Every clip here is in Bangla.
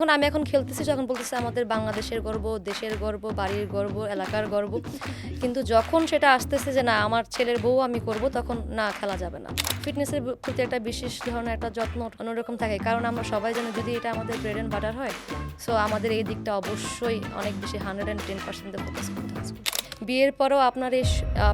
এখন আমি এখন খেলতেছি যখন বলতেছি আমাদের বাংলাদেশের গর্ব, দেশের গর্ব, বাড়ির গর্ব, এলাকার গর্ব, কিন্তু যখন সেটা আসতেছে যে না আমার ছেলের বউ আমি করব, তখন না, খেলা যাবে না। ফিটনেসের প্রতি একটা বিশেষ ধরনের একটা যত্ন অন্যরকম থাকে, কারণ আমরা সবাই জানি যদি এটা আমাদের ব্রেড অ্যান্ড বাটার হয়, সো আমাদের এই দিকটা অবশ্যই অনেক বেশি 110% ফোকাস করতে হবে। বিয়ের পরেও আপনার এই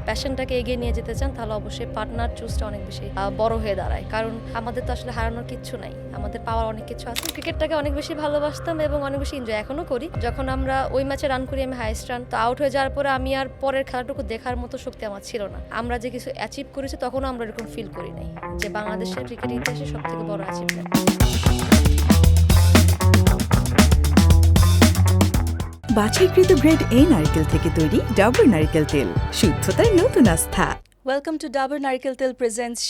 প্যাশনটাকে এগিয়ে নিয়ে যেতে চান, তাহলে অবশ্যই পার্টনার চুজটা অনেক বেশি বড় হয়ে দাঁড়ায়, কারণ আমাদের তো আসলে হারানোর কিচ্ছু নাই, আমাদের পাওয়ার অনেক কিছু আছে। ক্রিকেটটাকে অনেক বেশি ভালোবাসতাম এবং অনেক বেশি এনজয় এখনো করি। যখন আমরা ওই ম্যাচে রান করি, আমি হাইস্ট রান, তো আউট হয়ে যাওয়ার পরে আমি আর পরের খেলাটুকু দেখার মতো শক্তি আমার ছিল না। আমরা যে কিছু অ্যাচিভ করেছি তখনও আমরা এরকম ফিল করি নাই যে বাংলাদেশের ক্রিকেট ইতিহাসে সব থেকে বড় অ্যাচিভমেন্ট। বাছাইকৃত গ্রেড এ নারকেল থেকে তৈরি ডাবর নারকেল তেল, শুদ্ধতার নতুন আস্থা। ওয়েলকাম টু ডাবর নারকেল তেল প্রেজেন্টস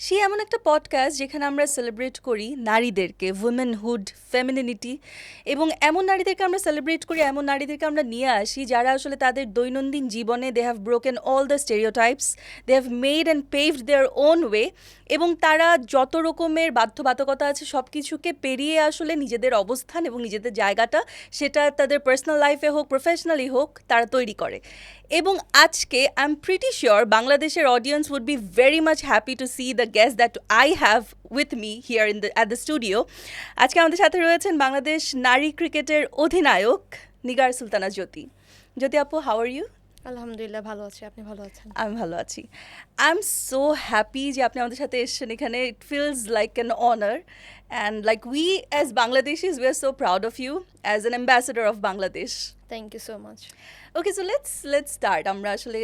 শি এমন একটা পডকাস্ট যেখানে আমরা সেলিব্রেট করি নারীদেরকে, উইমেনহুড, ফেমিনিনিটি, এবং এমন নারীদেরকে আমরা সেলিব্রেট করি, এমন নারীদেরকে আমরা নিয়ে আসি যারা আসলে তাদের দৈনন্দিন জীবনে they have broken all the stereotypes, they have made and paved their own way, এবং তারা যত রকমের বাধ্যবাধকতা আছে সব কিছুকে পেরিয়ে আসলে নিজেদের অবস্থান এবং নিজেদের জায়গাটা, সেটা তাদের পার্সোনাল লাইফে হোক, প্রফেশনালি হোক, তারা তৈরি করে। এবং আজকে আই এম প্রিটি শিওর বাংলাদেশের audience would be very much happy to see the guest that I have with me here at the studio. আজকে আমাদের সাথে রয়েছেন বাংলাদেশ নারী ক্রিকেটের অধিনায়ক নিগার সুলতানা জ্যোতি। জ্যোতি আপু, হাউ আর ইউ? আলহামদুলিল্লাহ ভালো আছি, আপনি ভালো আছেন? আমি ভালো আছি। আই এম সো হ্যাপি যে আপনি আমাদের সাথে এসেছেন এখানে। It feels like an honour, and like we as Bangladeshis we are so proud of you as an ambassador of Bangladesh. Thank you so much. Okay, so let's start. আমরা আসলে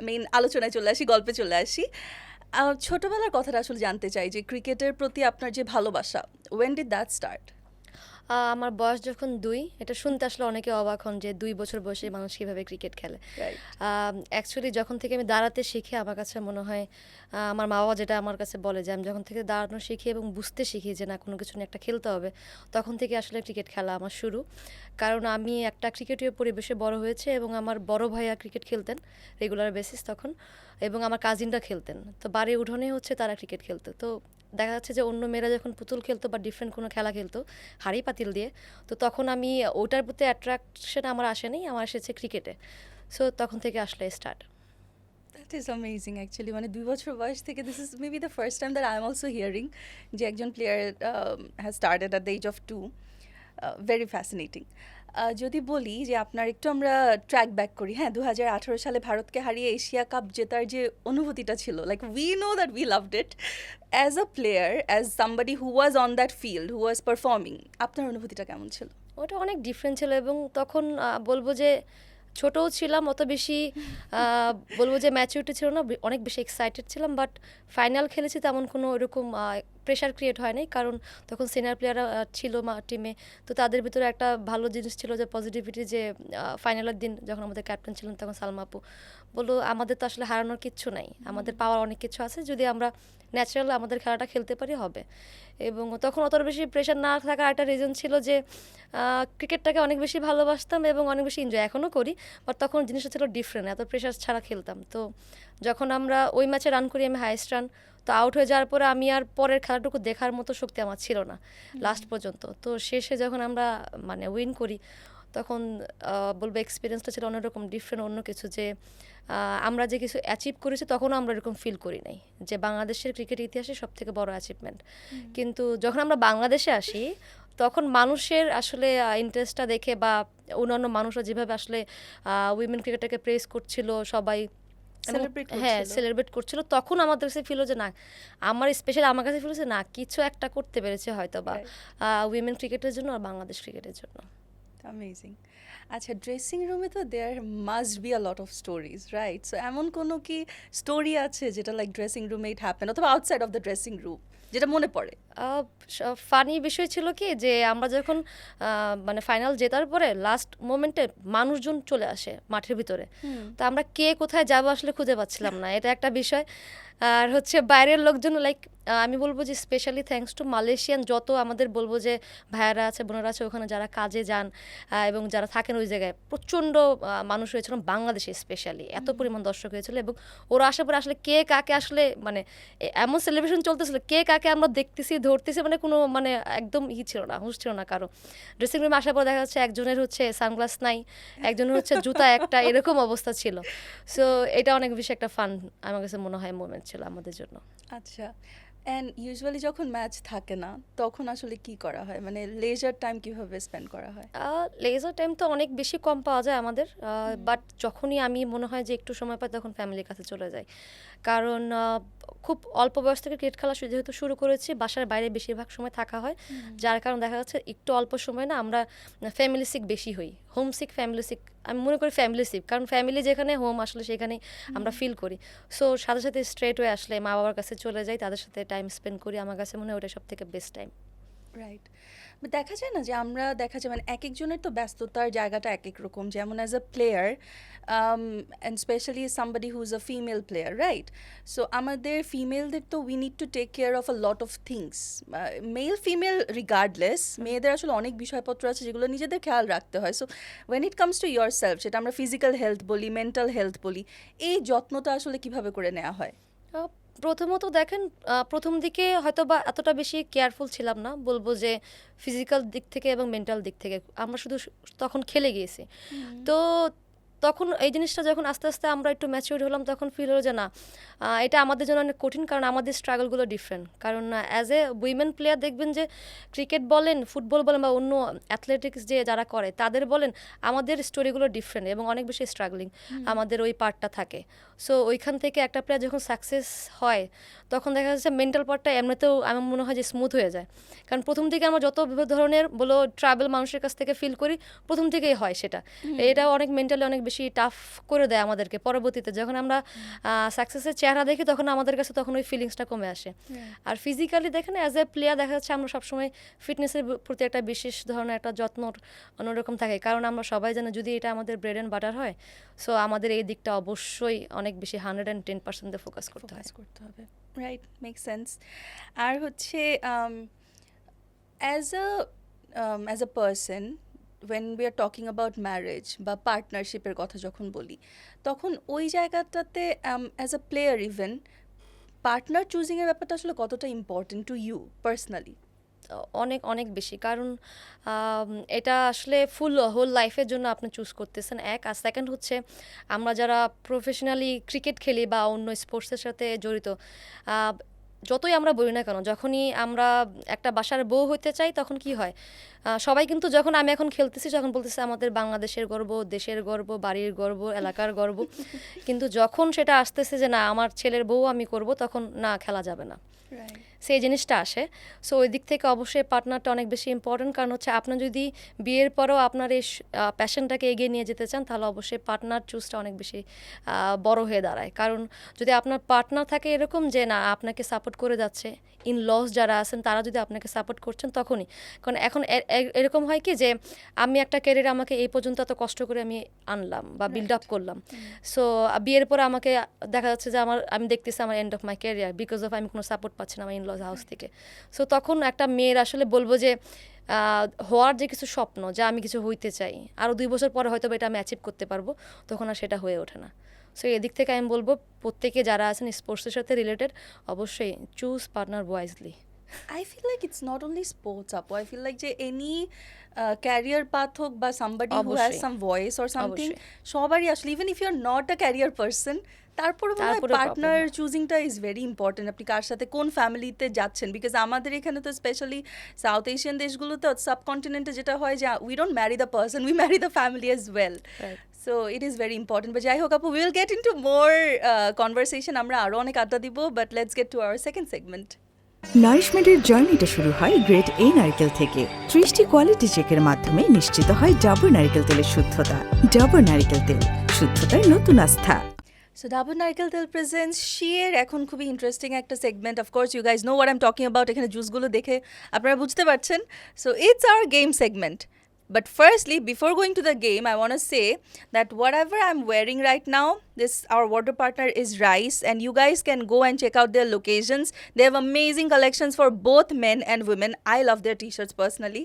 মেইন আলোচনায় চলে আসি, গল্পে চলে আসি। ছোটবেলার কথাটা আসলে জানতে চাই যে ক্রিকেটের প্রতি আপনার যে ভালোবাসা, ওয়েন ডিড দ্যাট স্টার্ট? আমার বয়স যখন 2, এটা শুনতে আসলে অনেকে অবাক হন যে 2 বছর বয়সে মানুষ কীভাবে ক্রিকেট খেলে। অ্যাকচুয়ালি যখন থেকে আমি দাঁড়াতে শিখি, আমার কাছে মনে হয় আমার মা বাবা যেটা আমার কাছে বলে যে আমি যখন থেকে দাঁড়ানো শিখি এবং বুঝতে শিখি যে না কোনো কিছু নিয়ে একটা খেলতে হবে, তখন থেকে আসলে ক্রিকেট খেলা আমার শুরু। কারণ আমি একটা ক্রিকেটীয় পরিবেশে বড় হয়েছে এবং আমার বড় ভাইয়া ক্রিকেট খেলতেন রেগুলার বেসিস তখন, এবং আমার কাজিনরা খেলতেন, তো বাড়ির উঠোনে হচ্ছে তারা ক্রিকেট খেলতো। তো দেখা যাচ্ছে যে অন্য মেয়েরা যখন পুতুল খেলতো বা ডিফারেন্ট কোনো খেলা খেলতো হাঁড়ি পাতিল দিয়ে, তো তখন আমি ওটার প্রতি অ্যাট্রাকশন আমার আসেনি, আমার এসেছে ক্রিকেটে। সো তখন থেকে আসলে start. That is amazing actually. মানে 2 বছর বয়স থেকে, this is maybe the first time that I am also hearing যে একজন player has started at the age of 2। Very fascinating. যদি বলি যে আপনার একটু আমরা ট্র্যাক ব্যাক করি, হ্যাঁ, 2018 সালে ভারতকে হারিয়ে এশিয়া কাপ জেতার যে অনুভূতিটা ছিল, like we know that we loved it. As a player, as somebody who was on that field, who was performing, আপনার অনুভূতিটা কেমন ছিল? ওটা অনেক ডিফারেন্ট ছিল, এবং তখন বলবো যে ছোটও ছিলাম, অত বেশি বলবো যে ম্যাচুরিটি ছিল না, অনেক বেশি এক্সাইটেড ছিলাম। বাট ফাইনাল খেলেছি তেমন কোনো ওরকম প্রেশার ক্রিয়েট হয় নাই, কারণ তখন সিনিয়র প্লেয়াররা ছিল টিমে, তো তাদের ভিতরে একটা ভালো জিনিস ছিল যে পজিটিভিটি, যে ফাইনালের দিন যখন আমাদের ক্যাপ্টেন ছিলেন তখন সালমা আপু বললো আমাদের তো আসলে হারানোর কিচ্ছু নাই, আমাদের পাওয়ার অনেক কিছু আছে, যদি আমরা ন্যাচারাল আমাদের খেলাটা খেলতে পারি হবে। এবং তখন অত বেশি প্রেশার না থাকার একটা রিজন ছিল যে ক্রিকেটটাকে অনেক বেশি ভালোবাসতাম এবং অনেক বেশি এনজয় এখনও করি, বাট তখন জিনিসটা ছিল ডিফারেন্ট, এত প্রেশার ছাড়া খেলতাম। তো যখন আমরা ওই ম্যাচে রান করি, আমি হাইস্ট রান, তো আউট হয়ে যাওয়ার পরে আমি আর পরের খেলাটুকু দেখার মতো শক্তি আমার ছিল না লাস্ট পর্যন্ত। তো শেষে যখন আমরা মানে উইন করি, তখন বলবো এক্সপিরিয়েন্সটা ছিল অন্যরকম, ডিফারেন্ট অন্য কিছু, যে আমরা যে কিছু অ্যাচিভ করেছি তখনও আমরা এরকম ফিল করি নাই যে বাংলাদেশের ক্রিকেট ইতিহাসে সব থেকে বড় অ্যাচিভমেন্ট। কিন্তু যখন আমরা বাংলাদেশে আসি, তখন মানুষের আসলে ইন্টারেস্টটা দেখে বা অন্যান্য মানুষরা যেভাবে আসলে উইমেন ক্রিকেটটাকে প্রেস করছিল, সবাই সেলিব্রেট করছিল, তখন আমাদের কাছে ফিল যে না, স্পেশালি আমার কাছে ফিল হচ্ছে না, কিছু একটা করতে পেরেছে হয়তো বা উইমেন ক্রিকেটের জন্য আর বাংলাদেশ ক্রিকেটের জন্য। অ্যামেজিং। আচ্ছা, ড্রেসিং রুমে তো there must be a lot of stories, right? So এমন কোনো কি স্টোরি আছে যেটা লাইক ড্রেসিং রুমে ইট হ্যাপেন, অথবা outside of the dressing room যেটা মনে পড়ে? ফানি বিষয় ছিল কি, যে আমরা যখন মানে ফাইনাল জেতার পরে লাস্ট মোমেন্টে মানুষজন চলে আসে মাঠের ভিতরে, তো আমরা কে কোথায় যাবো আসলে খুঁজে পাচ্ছিলাম না, এটা একটা বিষয়। আর হচ্ছে বাইরের লোকজন, লাইক আমি বলবো যে স্পেশালি থ্যাঙ্কস টু মালয়েশিয়ান যত আমাদের বলবো যে ভাইয়ারা আছে, বোনেরা আছে ওখানে, যারা কাজে যান এবং যারা থাকেন ওই জায়গায়, প্রচণ্ড মানুষ হয়েছিল বাংলাদেশে, স্পেশালি এত পরিমাণ দর্শক হয়েছিল, এবং ওরা আসার পরে আসলে কে কাকে আসলে মানে এমন সেলিব্রেশন চলতেছিল, কে কাকে তাকে আমরা দেখতেছি ধরতেছি মানে কোনো মানে একদম ছিল না, হুঁশ ছিল না কারো। ড্রেসিং রুমে আসার পর দেখা যাচ্ছে একজনের হচ্ছে সানগ্লাস নাই, একজনের হচ্ছে জুতা একটা, এরকম অবস্থা ছিল। সো এটা অনেক বেশি একটা ফান আমার কাছে মনে হয় মোমেন্ট ছিল আমাদের জন্য। আচ্ছা, অ্যান্ড ইউজুয়ালি যখন ম্যাচ থাকে না তখন আসলে কি করা হয়, মানে লেজার টাইম কিভাবে স্পেন্ড করা হয়? লেজার টাইম তো অনেক বেশি কম পাওয়া যায় আমাদের, বাট যখনই আমি মনে হয় যে একটু সময় পাই তখন ফ্যামিলির কাছে চলে যাই। কারণ খুব অল্প বয়স থেকে ক্রিকেট খেলা যেহেতু শুরু করেছি, বাসার বাইরে বেশিরভাগ সময় থাকা হয়, যার কারণে দেখা যাচ্ছে একটু অল্প সময় না আমরা ফ্যামিলি সিক বেশি হই, হোম সিক ফ্যামিলি সিক। আমি মনে করি ফ্যামিলি সিক, কারণ ফ্যামিলি যেখানে হোম আসলে সেখানেই আমরা ফিল করি। সো সাথে সাথে স্ট্রেট হয়ে আসলে মা বাবার কাছে চলে যাই, তাদের সাথে টাইম স্পেন্ড করি। আমার কাছে মনে হয় ওটা সব থেকে বেস্ট টাইম। রাইট, দেখা যায় না যে আমরা দেখা যায় মানে এক একজনের তো ব্যস্ততার জায়গাটা এক এক রকম, যেমন as a player and specially somebody who is a female player, right? So আমাদের ফিমেলদের তো we need to take care of a lot of things, male female regardless, মেয়েদের আসলে অনেক বিষয়পত্র আছে যেগুলো নিজেদের খেয়াল রাখতে হয়। So when it comes to yourself, সেটা আমরা ফিজিক্যাল হেলথ বলি, মেন্টাল হেলথ বলি, এই যত্নটা আসলে কিভাবে করে নেওয়া হয়? প্রথমত দেখেন, প্রথম দিকে হয়তো বা এতটা বেশি কেয়ারফুল ছিলাম না, বলবো যে ফিজিক্যাল দিক থেকে এবং মেন্টাল দিক থেকে আমরা শুধু তখন খেলে গিয়েছি। তো তখন এই জিনিসটা যখন আস্তে আস্তে আমরা একটু ম্যাচিউর হলাম, তখন ফিল হলো যে না, এটা আমাদের জন্য অনেক কঠিন, কারণ আমাদের স্ট্রাগলগুলো ডিফারেন্ট। কারণ অ্যাজ এ উইমেন প্লেয়ার দেখবেন যে ক্রিকেট বলেন, ফুটবল বলেন বা অন্য অ্যাথলেটিক্স যে যারা করে তাদের বলেন, আমাদের স্টোরিগুলো ডিফারেন্ট এবং অনেক বেশি স্ট্রাগলিং আমাদের ওই পার্টটা থাকে। সো ওইখান থেকে একটা প্লেয়ার যখন সাকসেস হয়, তখন দেখা যাচ্ছে মেন্টাল পার্টটা এমনিতেও আমার মনে হয় যে স্মুথ হয়ে যায়। কারণ প্রথম দিকে আমরা যত বিভিন্ন ধরনের বলো ট্রাভেল মানুষের কাছ থেকে ফিল করি, প্রথম থেকেই হয় সেটা। এটা অনেক মেন্টালি অনেক বেশি টাফ করে দেয় আমাদেরকে। পরবর্তীতে যখন আমরা সাকসেসের চেহারা দেখি, তখন আমাদের কাছে তখন ওই ফিলিংসটা কমে আসে। আর ফিজিক্যালি দেখেন অ্যাজ এ প্লেয়ার দেখা যাচ্ছে আমরা সবসময় ফিটনেসের প্রতি একটা বিশেষ ধরনের একটা যত্ন অন্যরকম থাকে, কারণ আমরা সবাই জানি যদি এটা আমাদের ব্রেড অ্যান্ড বাটার হয়, সো আমাদের এই দিকটা অবশ্যই অনেক বেশি 110% ফোকাস করতে হবে। Right, make sense. আর হচ্ছে as a person, when we are talking about marriage বা পার্টনারশিপের কথা যখন বলি, তখন ওই জায়গাটাতে as a player even partner চুজিংয়ের ব্যাপারটা আসলে কতটা ইম্পর্টেন্ট টু ইউ পার্সোনালি? অনেক অনেক বেশি, কারণ এটা আসলে ফুল হোল লাইফের জন্য আপনি চুজ করতেছেন, এক। আর সেকেন্ড হচ্ছে আমরা যারা প্রফেশনালি ক্রিকেট খেলি বা অন্য স্পোর্টসের সাথে জড়িত, যতই আমরা বলি না কেন, যখনই আমরা একটা বাসার বউ হইতে চাই, তখন কি হয়, সবাই কিন্তু যখন আমি এখন খেলতেছি তখন বলতেছে আমাদের বাংলাদেশের গর্ব, দেশের গর্ব, বাড়ির গর্ব, এলাকার গর্ব। কিন্তু যখন সেটা আসতেছে যে না আমার ছেলের বউ আমি করব, তখন না, খেলা যাবে না, সেই জিনিসটা আসে। সো ওই দিক থেকে অবশ্যই পার্টনারটা অনেক বেশি ইম্পর্টেন্ট, কারণ হচ্ছে আপনার যদি বিয়ের পরেও আপনার এই প্যাশনটাকে এগিয়ে নিয়ে যেতে চান, তাহলে অবশ্যই পার্টনার চুজটা অনেক বেশি বড় হয়ে দাঁড়ায়। কারণ যদি আপনার পার্টনার থাকে এরকম যে না আপনাকে সাপোর্ট করে যাচ্ছে, ইন লস যারা আছেন তারা যদি আপনাকে সাপোর্ট করছেন, তখনই। কারণ এখন এরকম হয় কি যে আমি একটা ক্যারিয়ার আমাকে এই পর্যন্ত এত কষ্ট করে আমি আনলাম বা বিল্ড আপ করলাম, সো বিয়ের পরে আমাকে দেখা যাচ্ছে যে আমি দেখতেছি আমার end of my career, because of আমি কোনো সাপোর্ট পাচ্ছি না আমার ইন লস হাউস থেকে। সো তখন একটা মেয়ের আসলে বলবো যে হওয়ার যে কিছু স্বপ্ন, যা আমি কিছু হইতে চাই, আরও 2 বছর পরে হয়তো এটা আমি অ্যাচিভ করতে পারবো, তখন আর সেটা হয়ে ওঠে না। সো এদিক থেকে আমি বলবো প্রত্যেকে যারা আছেন স্পোর্টসের সাথে রিলেটেড, অবশ্যই choose partner wisely. I feel like it's not only sports, Apu. I feel like যে any career path হোক বা somebody who has some voice or something, সবারই আসলে, even if you're not a career person, তারপরে পার্টনার চুজিংটা ইজ ভেরি ইম্পর্টেন্ট। আপনি কার সাথে কোন ফ্যামিলিতে যাচ্ছেন, বিকজ আমাদের এখানে তো স্পেশালি সাউথ এশিয়ান দেশগুলোতে, সাবকন্টিনেন্টে যেটা হয় যে we don't marry the person, we marry the family as well. So it is very important. But যাই হোক আপু, will get into more conversation, আমরা আরও অনেক আড্ডা দিব, but let's get to our second segment. নারিশমেন্টের জার্নিটা শুরু হয় গ্রেড এ নারকেল থেকে। 30টি কোয়ালিটি চেকের মাধ্যমে নিশ্চিত হয় ডাবর নারকেল তেলের শুদ্ধতা। ডাবর নারকেল তেল, শুদ্ধতার নতুন আস্থা। So Dabur Presents Sheer এখন খুবই ইন্টারেস্টিং একটা segment. Of course you guys know what I am talking about, এখানে জুসগুলো দেখে আপনারা বুঝতে পারছেন। So it's our game segment. But firstly, before going to the game, I want to say that whatever I'm wearing right now, our water partner is Rice, and you guys can go and check out their locations. They have amazing collections for both men and women. I love their t-shirts personally.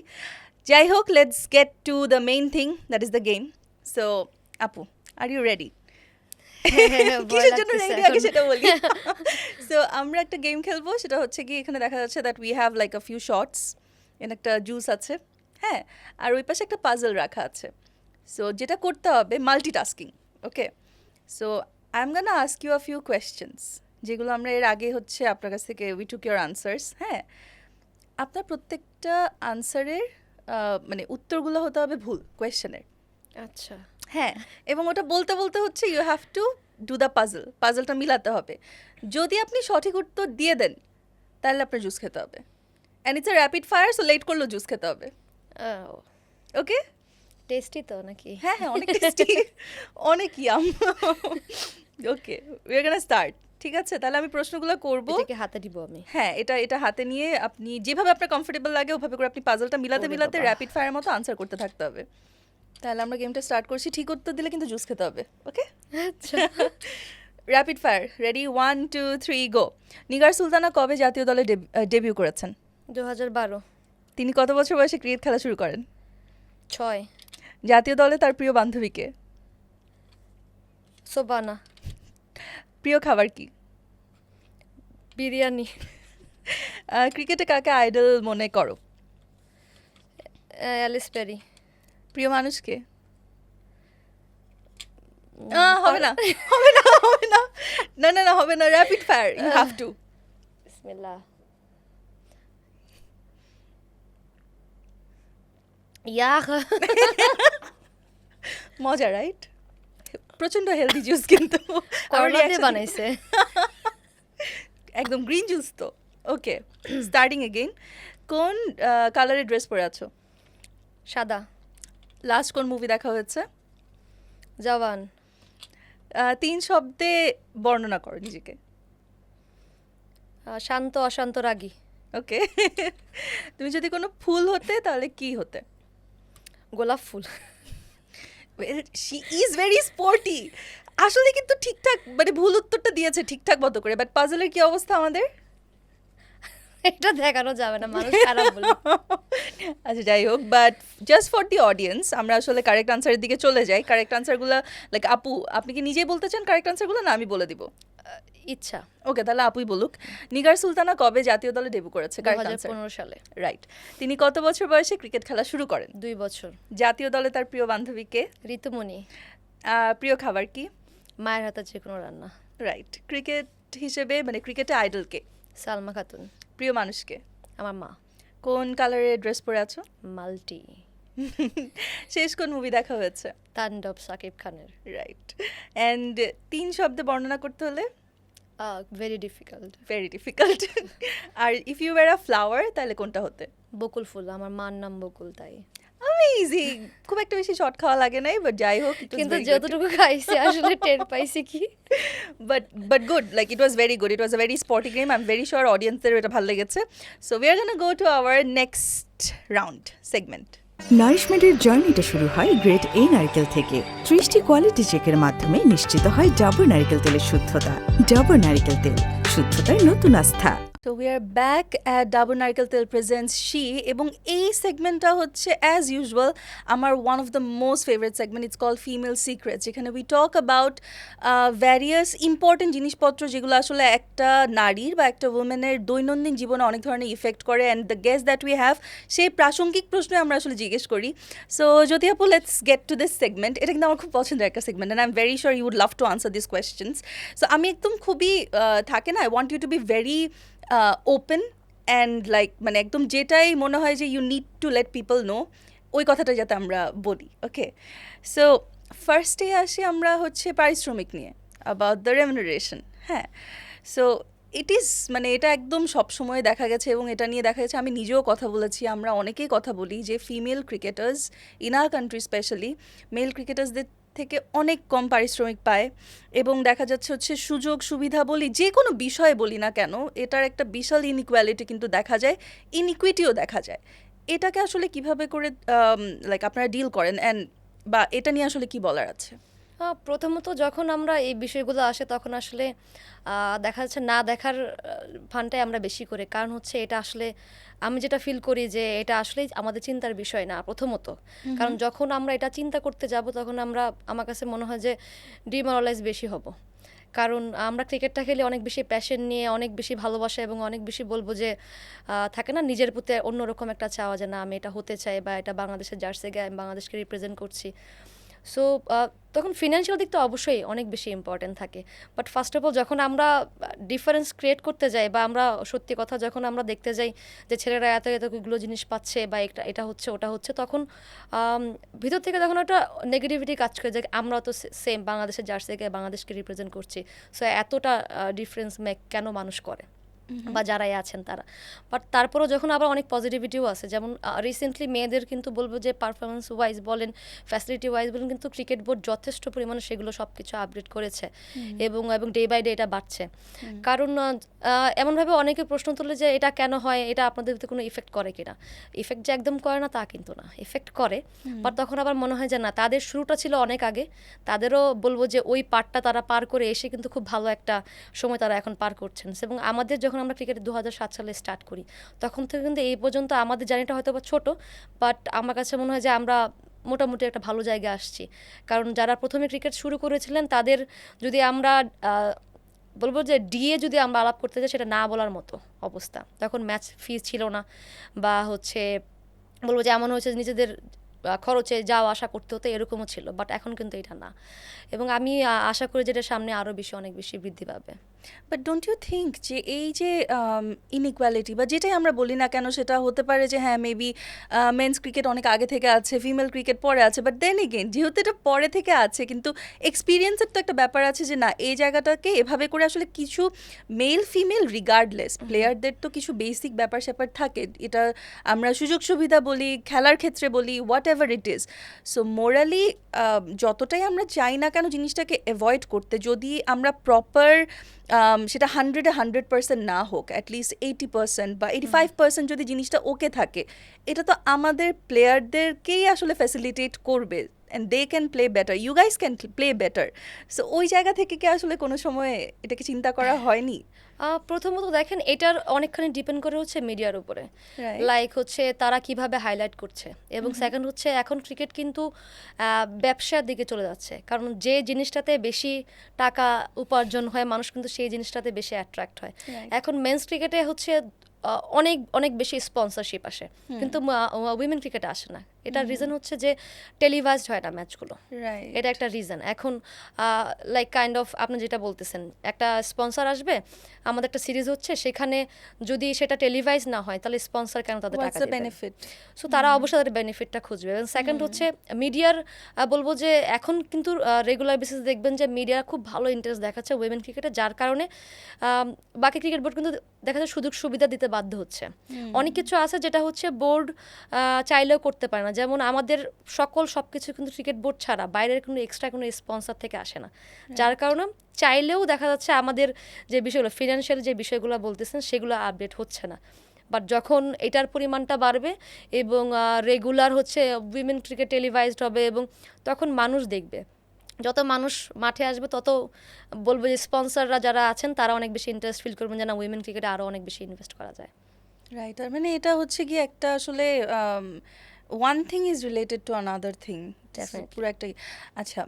Jai Hok, let's get to the main thing, that is the game. So, Apu, are you ready? কিসের জন্য রেডি আগে সেটা বলি। সো আমরা একটা গেম খেলবো, সেটা হচ্ছে কি এখানে দেখা যাচ্ছে that we have like a few shots, and একটা জুস আছে, হ্যাঁ, আর ওই পাশে একটা পাজল রাখা আছে। সো যেটা করতে হবে multitasking, okay. So I am gonna ask you a few questions, যেগুলো আমরা এর আগে হচ্ছে আপনার কাছ থেকে উই টুক ইউর আনসার্স, হ্যাঁ। আপনার প্রত্যেকটা আনসারের মানে উত্তরগুলো হতে হবে ভুল কোয়েশ্চেনের, আচ্ছা হ্যাঁ। এবং ওটা বলতে বলতে হচ্ছে you have to do the পাজলটা মিলাতে হবে। যদি আপনি সঠিক উত্তর দিয়ে দেন তাহলে আপনার জুস খেতে হবে, and it's a rapid fire, so late করলেও জুস খেতে হবে, ওকে। টেস্টি তো নাকি? হ্যাঁ হ্যাঁ, অনেক টেস্টি, অনেক yum. Okay, we are gonna start, ঠিক আছে? তাহলে আমি প্রশ্নগুলো করব, এটাকে হাতে দিব আমি। হ্যাঁ, এটা হাতে নিয়ে আপনি যেভাবে আপনার কমফোর্টেবল লাগে ওভাবে করে আপনি পাজলটা মিলাতে ওরে মিলাতে বাবা। র্যাপিড ফায়ার মতো আনসার করতে থাকতে হবে। তাহলে আমরা গেমটা স্টার্ট করছি। ঠিক উত্তর দিলে কিন্তু জুস খেতে হবে, ওকে? আচ্ছা র্যাপিড ফায়ার, রেডি, 1 2 3 গো। নিগার সুলতানা কবে জাতীয় দলে ডেবিউ করেছেন? 2012। তিনি কত বছর বয়সে ক্রিকেট খেলা শুরু করেন? 6। জাতীয় দলে তার প্রিয় বান্ধবীকে? সোবানা। প্রিয় খাবার কি? বিরিয়ানি। ক্রিকেটে কাকে আইডল মনে করো? Ellyse Perry. প্রিয় মানুষকে? হবে না, হবে না, হবে না, না না না, হবে না, rapid fire, you have to. বিসমিল্লাহ। মজা, রাইট? প্রচন্ড হেলদি জুস কিন্তু আমার করলা দিয়ে reaction- বানাইছে। একদম গ্রিন জুস তো। ওকে, স্টার্টিং এগেইন। কোন কালারের ড্রেস পরে আছো? সাদা। লাস্ট কোন মুভি দেখা হয়েছে? জওয়ান। 3 শব্দে বর্ণনা করো নিজেকে। শান্ত, অশান্ত, রাগী। ওকে। তুমি যদি কোনো ফুল হতে তাহলে কি হতে? গোলাপ ফুল। Well, she is very sporty. আসলে কিন্তু ঠিকঠাক মানে ভুল উত্তরটা দিয়েছে ঠিকঠাক মতো করে, বাট পাজলের কি অবস্থা আমাদের? এটা দেখানো যাবে না, মানুষ খারাপ বলে। আচ্ছা, যাই হোক, but just for the audience আমরা আসলে কারেক্ট আনসারের দিকে চলে যাই। কারেক্ট আনসারগুলো লাইক আপু, আপনি কি নিজেই বলতে চান কারেক্ট আনসারগুলো, না আমি বলে দিব? ইচ্ছা। ওকে, তাহলে আপুই বলুক। নিগার সুলতানা কবে জাতীয় দলে ডেবিউ করেছে? কারেক্ট আনসার 2015 সালে। রাইট। তিনি কত বছর বয়সে ক্রিকেট খেলা শুরু করেন? 2 বছর। জাতীয় দলে তার প্রিয় বান্ধবীকে? ঋতুমণি। প্রিয় খাবার কি? মায়ের হাতে যে কোনো রান্না। রাইট। ক্রিকেট হিসেবে মানে ক্রিকেটে আইডলকে? সালমা খাতুন। প্রিয় মানুষকে? আমার মা। কোন কালারের ড্রেস পরে আছো? মাল্টি। শেষ কোন মুভি দেখা হয়েছে? তাণ্ডব, সাকিব খানের। রাইট। অ্যান্ড 3 শব্দে বর্ণনা করতে হলে? Very difficult. Very difficult. আর if you were a flower তাহলে কোনটা হতে? বকুল ফুল, আমার মার নাম বকুল তাই। অ্যামেজিং। খুব একটা বেশি শর্ট খাওয়া লাগে নাই, বাট যাই হোক, কিন্তু যতটুকু খাইছি আসলে টের পাইছি কি। but good, like it was very good, it was a very sporty game. I'm very sure audience-দের এটা ভালো লেগেছে. So we are going to go to our next round segment. নারিশমেন্টের জার্নিটা শুরু হয় গ্রেট এ নারকেল থেকে। 30টি কোয়ালিটি চেকের মাধ্যমে নিশ্চিত হয় ডাবর নারকেল তেলের শুদ্ধতা। ডাবর নারকেল তেল, শুদ্ধতার নতুন আস্থা। So we are back at Dabur Presents She, এবং এই সেগমেন্টটা হচ্ছে as usual আমার one of the most favorite segment. It's called Female Secrets, যেখানে we talk about various important জিনিসপত্র যেগুলো আসলে একটা নারীর বা একটা ওমেনের দৈনন্দিন জীবনে অনেক ধরনের ইফেক্ট করে, and the guest that we have সেই প্রাসঙ্গিক প্রশ্ন আমরা আসলে জিজ্ঞেস করি। So জ্যোতি আপু, let's get to this segment. এটা কিন্তু আমার খুব পছন্দের একটা segment, and I'm very sure you would love to answer these questions. So আমি একদম খুবই থাকে না, I want you to be very open and like মানে একদম যেটাই মনে হয় যে you need to let people know, ওই কথাটা যাতে আমরা বলি। ওকে, সো ফার্স্টে আসি আমরা হচ্ছে পারিশ্রমিক নিয়ে, অ্যাবাউট দ্য রেমুনারেশন। হ্যাঁ, সো ইট ইজ মানে এটা একদম সবসময় দেখা গেছে, এবং এটা নিয়ে দেখা গেছে আমি নিজেও কথা বলেছি, আমরা অনেকেই কথা বলি যে female cricketers in our country specially male ক্রিকেটার্সদের থেকে অনেক কম পারিশ্রমিক পায়, এবং দেখা যাচ্ছে হচ্ছে সুযোগ সুবিধা বলি, যে কোনো বিষয়ে বলি না কেন, এটার একটা বিশাল ইনইকুয়ালিটি কিন্তু দেখা যায়, ইনইকুইটিও দেখা যায়। এটাকে আসলে কিভাবে করে লাইক আপনারা ডিল করেন, অ্যান্ড বা এটা নিয়ে আসলে কি বলার আছে? প্রথমত যখন আমরা এই বিষয়গুলো আসে তখন আসলে দেখা যাচ্ছে না দেখার ফানটাই আমরা বেশি করি, কারণ হচ্ছে এটা আসলে আমি যেটা ফিল করি যে এটা আসলেই আমাদের চিন্তার বিষয় না প্রথমত। কারণ যখন আমরা এটা চিন্তা করতে যাব তখন আমরা, আমার কাছে মনে হয় যে ডিমোরালাইজ বেশি হব। কারণ আমরা ক্রিকেটটা খেলে অনেক বেশি প্যাশন নিয়ে, অনেক বেশি ভালোবাসা এবং অনেক বেশি বলবো যে থাকে না নিজের প্রতি অন্যরকম একটা চাওয়া যে না আমি এটা হতে চাই বা এটা বাংলাদেশের জার্সি গায়ে আমি বাংলাদেশকে রিপ্রেজেন্ট করছি। সো তখন ফিনান্সিয়াল দিকটা অবশ্যই অনেক বেশি ইম্পর্টেন্ট থাকে। বাট ফার্স্ট অফ অল যখন আমরা ডিফারেন্স ক্রিয়েট করতে যাই বা আমরা সত্যি কথা যখন আমরা দেখতে যাই যে ছেলেরা এতগুলো জিনিস পাচ্ছে বা এটা হচ্ছে ওটা হচ্ছে, তখন ভিতর থেকে তখন একটা নেগেটিভিটি কাজ করে যে আমরা তো সেম বাংলাদেশের জার্সিকে বাংলাদেশকে রিপ্রেজেন্ট করছি, সো এতটা ডিফারেন্স মেক কেন মানুষ করে বা যারাই আছেন তারা। বাট তারপরেও যখন আবার অনেক পজিটিভিটিও আছে, যেমন রিসেন্টলি মেয়েদের কিন্তু বলবো যে পারফরমেন্স ওয়াইজ বলেন, ফ্যাসিলিটি ওয়াইজ বলেন, কিন্তু ক্রিকেট বোর্ড যথেষ্ট পরিমাণে সেগুলো সব কিছু আপডেট করেছে এবং ডে বাই ডে এটা বাড়ছে। কারণ এমনভাবে অনেকে প্রশ্ন তোলে যে এটা কেন হয়, এটা আপনাদের কোনো ইফেক্ট করে কিনা। ইফেক্ট যে একদম করে না তা কিন্তু না, ইফেক্ট করে। বাট তখন আবার মনে হয় যে না, তাদের শুরুটা ছিল অনেক আগে, তাদেরও বলবো যে ওই পার্টটা তারা পার করে এসে কিন্তু খুব ভালো একটা সময় তারা এখন পার করছেন। এবং আমাদের যখন আমরা ক্রিকেট 2007 সালে স্টার্ট করি তখন থেকে কিন্তু এই পর্যন্ত আমাদের জার্নিটা হয়তো বা ছোটো, বাট আমার কাছে মনে হয় যে আমরা মোটামুটি একটা ভালো জায়গায় আসছি। কারণ যারা প্রথমে ক্রিকেট শুরু করেছিলেন তাদের যদি আমরা বলবো যে ডিএ যদি আমরা আলাপ করতে যাই সেটা না বলার মতো অবস্থা। তখন ম্যাচ ফি ছিল না বা বলবো যে এমন হয়েছে নিজেদের খরচে যাওয়া আসা করতে হতো, এরকমও ছিল। বাট এখন কিন্তু এটা না, এবং আমি আশা করি যে এটা সামনে আরও অনেক বেশি বৃদ্ধি পাবে। বাট ডোন্ট ইউ থিঙ্ক যে এই যে ইনইকুয়ালিটি বা যেটাই আমরা বলি না কেন, সেটা হতে পারে যে হ্যাঁ মেবি মেন্স ক্রিকেট অনেক আগে থেকে আছে, ফিমেল ক্রিকেট পরে আছে, বাট দেন এগেন যেহেতু এটা পরে থেকে আছে, কিন্তু এক্সপিরিয়েন্সের তো একটা ব্যাপার আছে যে না এই জায়গাটাকে এভাবে করে আসলে কিছু মেল ফিমেল রিগার্ডলেস প্লেয়ারদের তো কিছু বেসিক ব্যাপার স্যাপার থাকে, এটা আমরা সুযোগ সুবিধা বলি, খেলার ক্ষেত্রে বলি, what ever it is. So morally যতটাই আমরা চাই না কেন জিনিসটাকে অ্যাভয়েড করতে, যদি আমরা প্রপার সেটা 100% না হোক, অ্যাটলিস্ট 80% বা 85% যদি জিনিসটা ওকে থাকে, এটা তো আমাদের প্লেয়ারদেরকেই আসলে ফ্যাসিলিটেট করবে, and they can play better, you guys can play better. So ওই জায়গা থেকে কি আসলে কোনো সময় এটাকে চিন্তা করা হয়নি? প্রথমত দেখেন এটার অনেকখানি ডিপেন্ড করে হচ্ছে মিডিয়ার উপরে, লাইক তারা কিভাবে হাইলাইট করছে। এবং সেকেন্ড হচ্ছে এখন ক্রিকেট কিন্তু ব্যবসার দিকে চলে যাচ্ছে, কারণ যে জিনিসটাতে বেশি টাকা উপার্জন হয় মানুষ কিন্তু সেই জিনিসটাতে বেশি অ্যাট্রাক্ট হয়। এখন মেন্স ক্রিকেটে অনেক অনেক বেশি স্পন্সরশিপ আসে, কিন্তু উইমেন ক্রিকেটে আসে না। এটার রিজন হচ্ছে যে টেলিভাইজড হয় না ম্যাচগুলো, এটা একটা রিজন। এখন লাইক কাইন্ড অফ আপনি যেটা বলতেছেন, একটা স্পন্সর আসবে, আমাদের একটা সিরিজ হচ্ছে, সেখানে যদি সেটা টেলিভাইজ না হয় তাহলে স্পন্সর কেন তাদের টাকা দেবে? সো তারা অবশ্যই তাদের বেনিফিটটা খুঁজবে। এবং সেকেন্ড হচ্ছে মিডিয়ার, বলবো যে এখন কিন্তু রেগুলার বেসিস দেখবেন যে মিডিয়া খুব ভালো ইন্টারেস্ট দেখাচ্ছে উইমেন ক্রিকেটে, যার কারণে বাকি ক্রিকেট বোর্ড কিন্তু দেখা যায় সুযোগ সুবিধা দিতে বাধ্য হচ্ছে। অনেক কিছু আছে যেটা বোর্ড চাইলেও করতে পারে না, যেমন আমাদের সবকিছু কিন্তু ক্রিকেট বোর্ড ছাড়া বাইরের কোনো এক্সট্রা কোনো স্পন্সর থেকে আসে না, যার কারণে চাইলেও দেখা যাচ্ছে আমাদের যে বিষয়গুলো ফিনান্সিয়াল যে বিষয়গুলো বলতেছেন সেগুলো আপডেট হচ্ছে না। বাট যখন এটার পরিমাণটা বাড়বে এবং রেগুলার উইমেন ক্রিকেট টেলিভাইজড হবে, এবং তখন মানুষ দেখবে, যত মানুষ মাঠে আসবে তত বলবো যে স্পন্সররা যারা আছেন তারা অনেক বেশি ইন্টারেস্ট ফিল করবেন যে না উইমেন ক্রিকেটে আরও অনেক বেশি ইনভেস্ট করা যায়। রাইট, আর মানে এটা গিয়ে একটা আসলে one thing is related to another thing, পুরো একটা। আচ্ছা,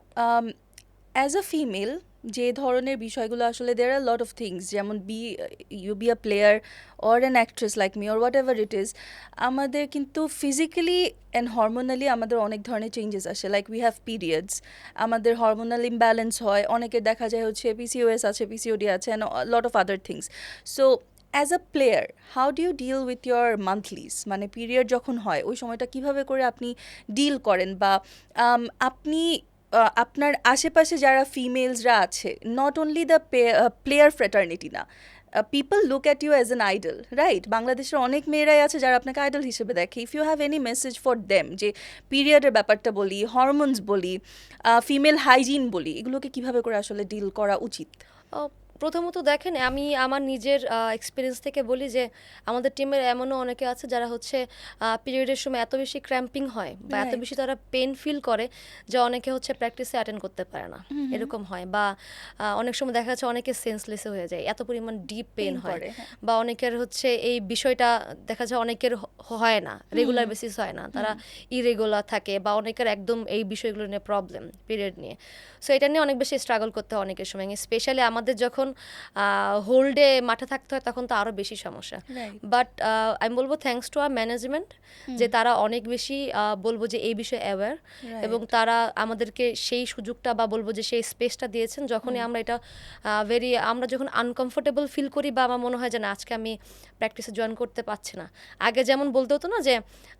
অ্যাজ আ ফিমেল যে ধরনের বিষয়গুলো আসলে there are a lot of things, যেমন you be a player or an actress like me or whatever it is, আমাদের কিন্তু ফিজিক্যালি অ্যান্ড হরমোনালি আমাদের অনেক ধরনের চেঞ্জেস আসে, লাইক উই হ্যাভ পিরিয়ডস, আমাদের হরমোনাল ইমব্যালেন্স হয়, অনেকের দেখা যায় PCOS আছে, PCOD আছে, and lot of other things. So as a player how do you deal with your monthlies, মানে পিরিয়ড যখন হয় ওই সময়টা কিভাবে করে আপনি ডিল করেন, বা আপনি আপনার আশেপাশে যারা ফিমেলসরা আছে, not only the player fraternity না, people look at you as an idol, right? বাংলাদেশের অনেক মেয়েরাই আছে যারা আপনাকে আইডল হিসেবে দেখে। If you have any message for them, যে পিরিয়ডের ব্যাপারটা বলি, হরমোনস বলি, ফিমেল হাইজিন বলি, এগুলোকে কিভাবে করে আসলে ডিল করা উচিত? প্রথমত দেখেন, আমি আমার নিজের এক্সপিরিয়েন্স থেকে বলি যে আমাদের টিমের এমনও অনেকে আছে যারা হচ্ছে পিরিয়ডের সময় এত বেশি ক্র্যাম্পিং হয় বা এত বেশি তারা পেন ফিল করে যে অনেকে হচ্ছে প্র্যাকটিসে অ্যাটেন্ড করতে পারে না, এরকম হয়। বা অনেক সময় দেখা যাচ্ছে অনেকে সেন্সলেস হয়ে যায়, এত পরিমাণ ডিপ পেন হয়। বা অনেকের হচ্ছে এই বিষয়টা দেখা যায় অনেকের হয় না, রেগুলার বেসিস হয় না, তারা ইরেগুলার থাকে, বা অনেকের একদম এই বিষয়গুলো নিয়ে প্রবলেম পিরিয়ড নিয়ে। সো এটা নিয়ে অনেক বেশি স্ট্রাগল করতে হয় অনেকের সময়, স্পেশালি আমাদের যখন হোল্ডে মাঠে থাকতে হয় তখন তো আরও বেশি সমস্যা। বাট আমি বলবো থ্যাঙ্কস টু আর ম্যানেজমেন্ট, যে তারা অনেক বেশি বলবো যে এই বিষয়ে অ্যাওয়্যার, এবং তারা আমাদেরকে সেই সুযোগটা বা বলবো যে সেই স্পেসটা দিয়েছেন যখনই আমরা এটা আমরা যখন আনকমফোর্টেবল ফিল করি বা আমার মনে হয় যে না আজকে আমি প্র্যাকটিসে জয়েন করতে পারছি না। আগে যেমন বলতে হতো না যে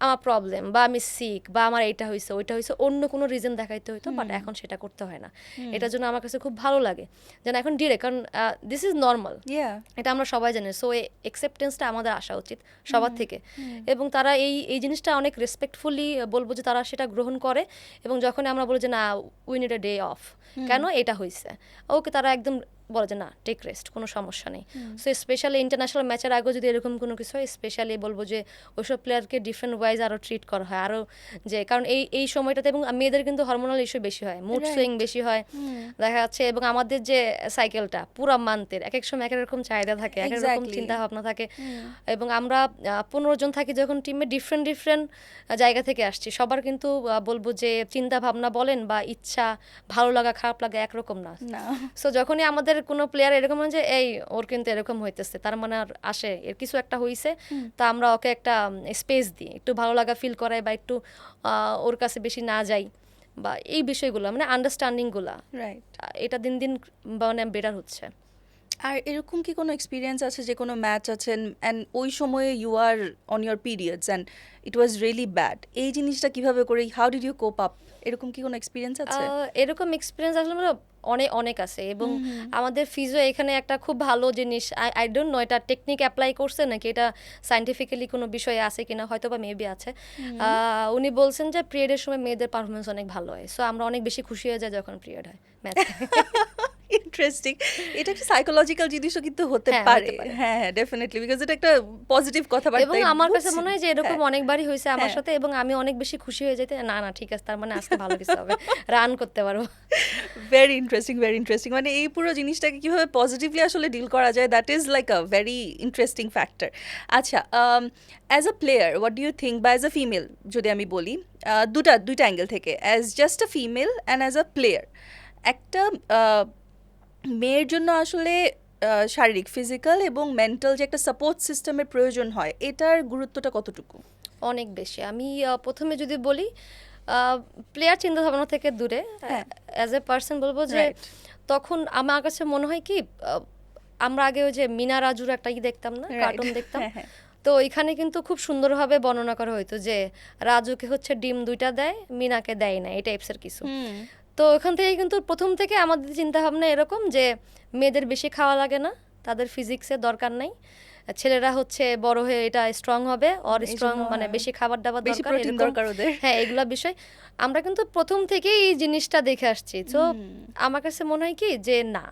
আমার প্রবলেম বা আমি সিক বা আমার এইটা হয়েছে ওইটা হয়েছে, অন্য কোনো রিজন দেখাইতে হইতো, বাট এখন সেটা করতে হয় না। এটার জন্য আমার কাছে খুব ভালো লাগে যেন এখন ডিরেক্ট, কারণ দিস ইজ নর্মাল, এটা আমরা সবাই জানি। সো এই অ্যাকসেপ্টেন্সটা আমাদের আসা উচিত সবার থেকে, এবং তারা এই জিনিসটা অনেক রেসপেক্টফুলি বলবো যে তারা সেটা গ্রহণ করে। এবং যখন আমরা বলি যে না we need a day of, কেন এটা হয়েছে, ওকে তারা একদম বলে যে না টেক রেস্ট, কোনো সমস্যা নেই। সো স্পেশালি ইন্টারন্যাশনাল ম্যাচের আগেও যদি এরকম কোনো কিছু হয়, স্পেশালি বলবো যে ওইসব প্লেয়ারকে ডিফারেন্ট ওয়াইজ আরও ট্রিট করা হয় আরও, যে কারণ এই সময়টাতে এবং মেয়েদের কিন্তু হরমোনাল ইস্যু বেশি হয়, মুড সুইং বেশি হয় দেখা যাচ্ছে। এবং আমাদের যে সাইকেলটা পুরো মান্থের এক এক সময় এক এক রকম চাহিদা থাকে, এক এক রকম চিন্তা ভাবনা থাকে। এবং আমরা 15 জন থাকি যখন টিমে, ডিফারেন্ট জায়গা থেকে আসছি, সবার কিন্তু বলবো যে চিন্তা ভাবনা বলেন বা ইচ্ছা, ভালো লাগা খারাপ লাগা একরকম না। সো যখনই আমাদের কোনো প্লেয়ার এরকম হয় যে এই ওর কিন্তু এরকম হইতেছে, তার মানে আর আসে এর কিছু একটা হইছে, তা আমরা ওকে একটা স্পেস দিই, একটু ভালো লাগা ফিল করাই বা একটু ওর কাছে বেশি না যাই, বা এই বিষয়গুলো মানে আন্ডারস্ট্যান্ডিংগুলো, এটা দিন দিন মানে বেটার হচ্ছে। আর এরকম কি কোনো এক্সপিরিয়েন্স আছে যে কোনো ম্যাচ আছেন অ্যান্ড ওই সময়ে you are on your periods and it was really bad, এই জিনিসটা কিভাবে করে, how did you cope up, এরকম কি কোনো এক্সপিরিয়েন্স আছে? এরকম এক্সপিরিয়েন্স আসলে অনেক আছে। এবং আমাদের ফিজিও এখানে একটা খুব ভালো জিনিস, আই ডোন্ট নো এটা টেকনিক অ্যাপ্লাই করছে নাকি, এটা সায়েন্টিফিক্যালি কোনো বিষয়ে আছে কিনা, হয়তো বা মেবি আছে। উনি বলছেন যে পিরিয়ডের সময় মেয়েদের পারফরমেন্স অনেক ভালো হয়, সো আমরা অনেক বেশি খুশি হয়ে যাই যখন পিরিয়ড হয় ম্যাচে। ইন্টারেস্টিং, এটা একটা সাইকোলজিক্যাল জিনিসও কিন্তু হতে পারে। হ্যাঁ ডেফিনেটলি, বিকজ এটা একটা পজিটিভ কথাবার্তা। এবং আমার কাছে মনে হয় যে এরকম অনেকবারই হয়েছে আমার সাথে, এবং আমি অনেক বেশি খুশি হয়ে যেতে, না ঠিক আছে, তার মানে আজকে ভালো কিছু হবে, রান করতে পারবো। ভেরি ইন্টারেস্টিং, মানে এই পুরো জিনিসটাকে কিভাবে পজিটিভলি আসলে ডিল করা যায়, that is like a very interesting factor. আচ্ছা, as a player what do you think, বা অ্যাজ আ ফিমেল যদি আমি বলি, দুইটা অ্যাঙ্গেল থেকে, as just a female and as a player, একটা মেয়ের জন্য আসলে শারীরিক, ফিজিক্যাল এবং মেন্টাল যে একটা সাপোর্ট সিস্টেমের প্রয়োজন হয়, এটার গুরুত্বটা কতটুকু? অনেক বেশি। আমি প্রথমে যদি বলি প্লেয়ার চিন্তা ভাবনা থেকে দূরে, অ্যাজ এ পার্সন বলবো যে তখন আমার কাছে মনে হয় কি, আমরা আগে ওই যে মিনা রাজুর একটা দেখতাম না, কার্টুন দেখতাম, তো ওইখানে কিন্তু খুব সুন্দরভাবে বর্ণনা করা হইতো যে রাজুকে হচ্ছে ডিম 2টা দেয়, মিনাকে দেয় না, এই টাইপসের কিছু। তো ওখান থেকে কিন্তু প্রথম থেকে আমাদের চিন্তা ভাবনা এরকম যে মেয়েদের বেশি খাওয়া লাগে না, তাদের ফিজিক্সের দরকার নাই, ছেলেরা হচ্ছে বড় হয়ে এটা স্ট্রং হবে, অর স্ট্রং মানে বেশি খাবার দাবার দরকার, হ্যাঁ এগুলা বিষয় আমরা কিন্তু প্রথম থেকেই এই জিনিসটা দেখে আসছি। তো আমার কাছে মনে হয় কি যে না,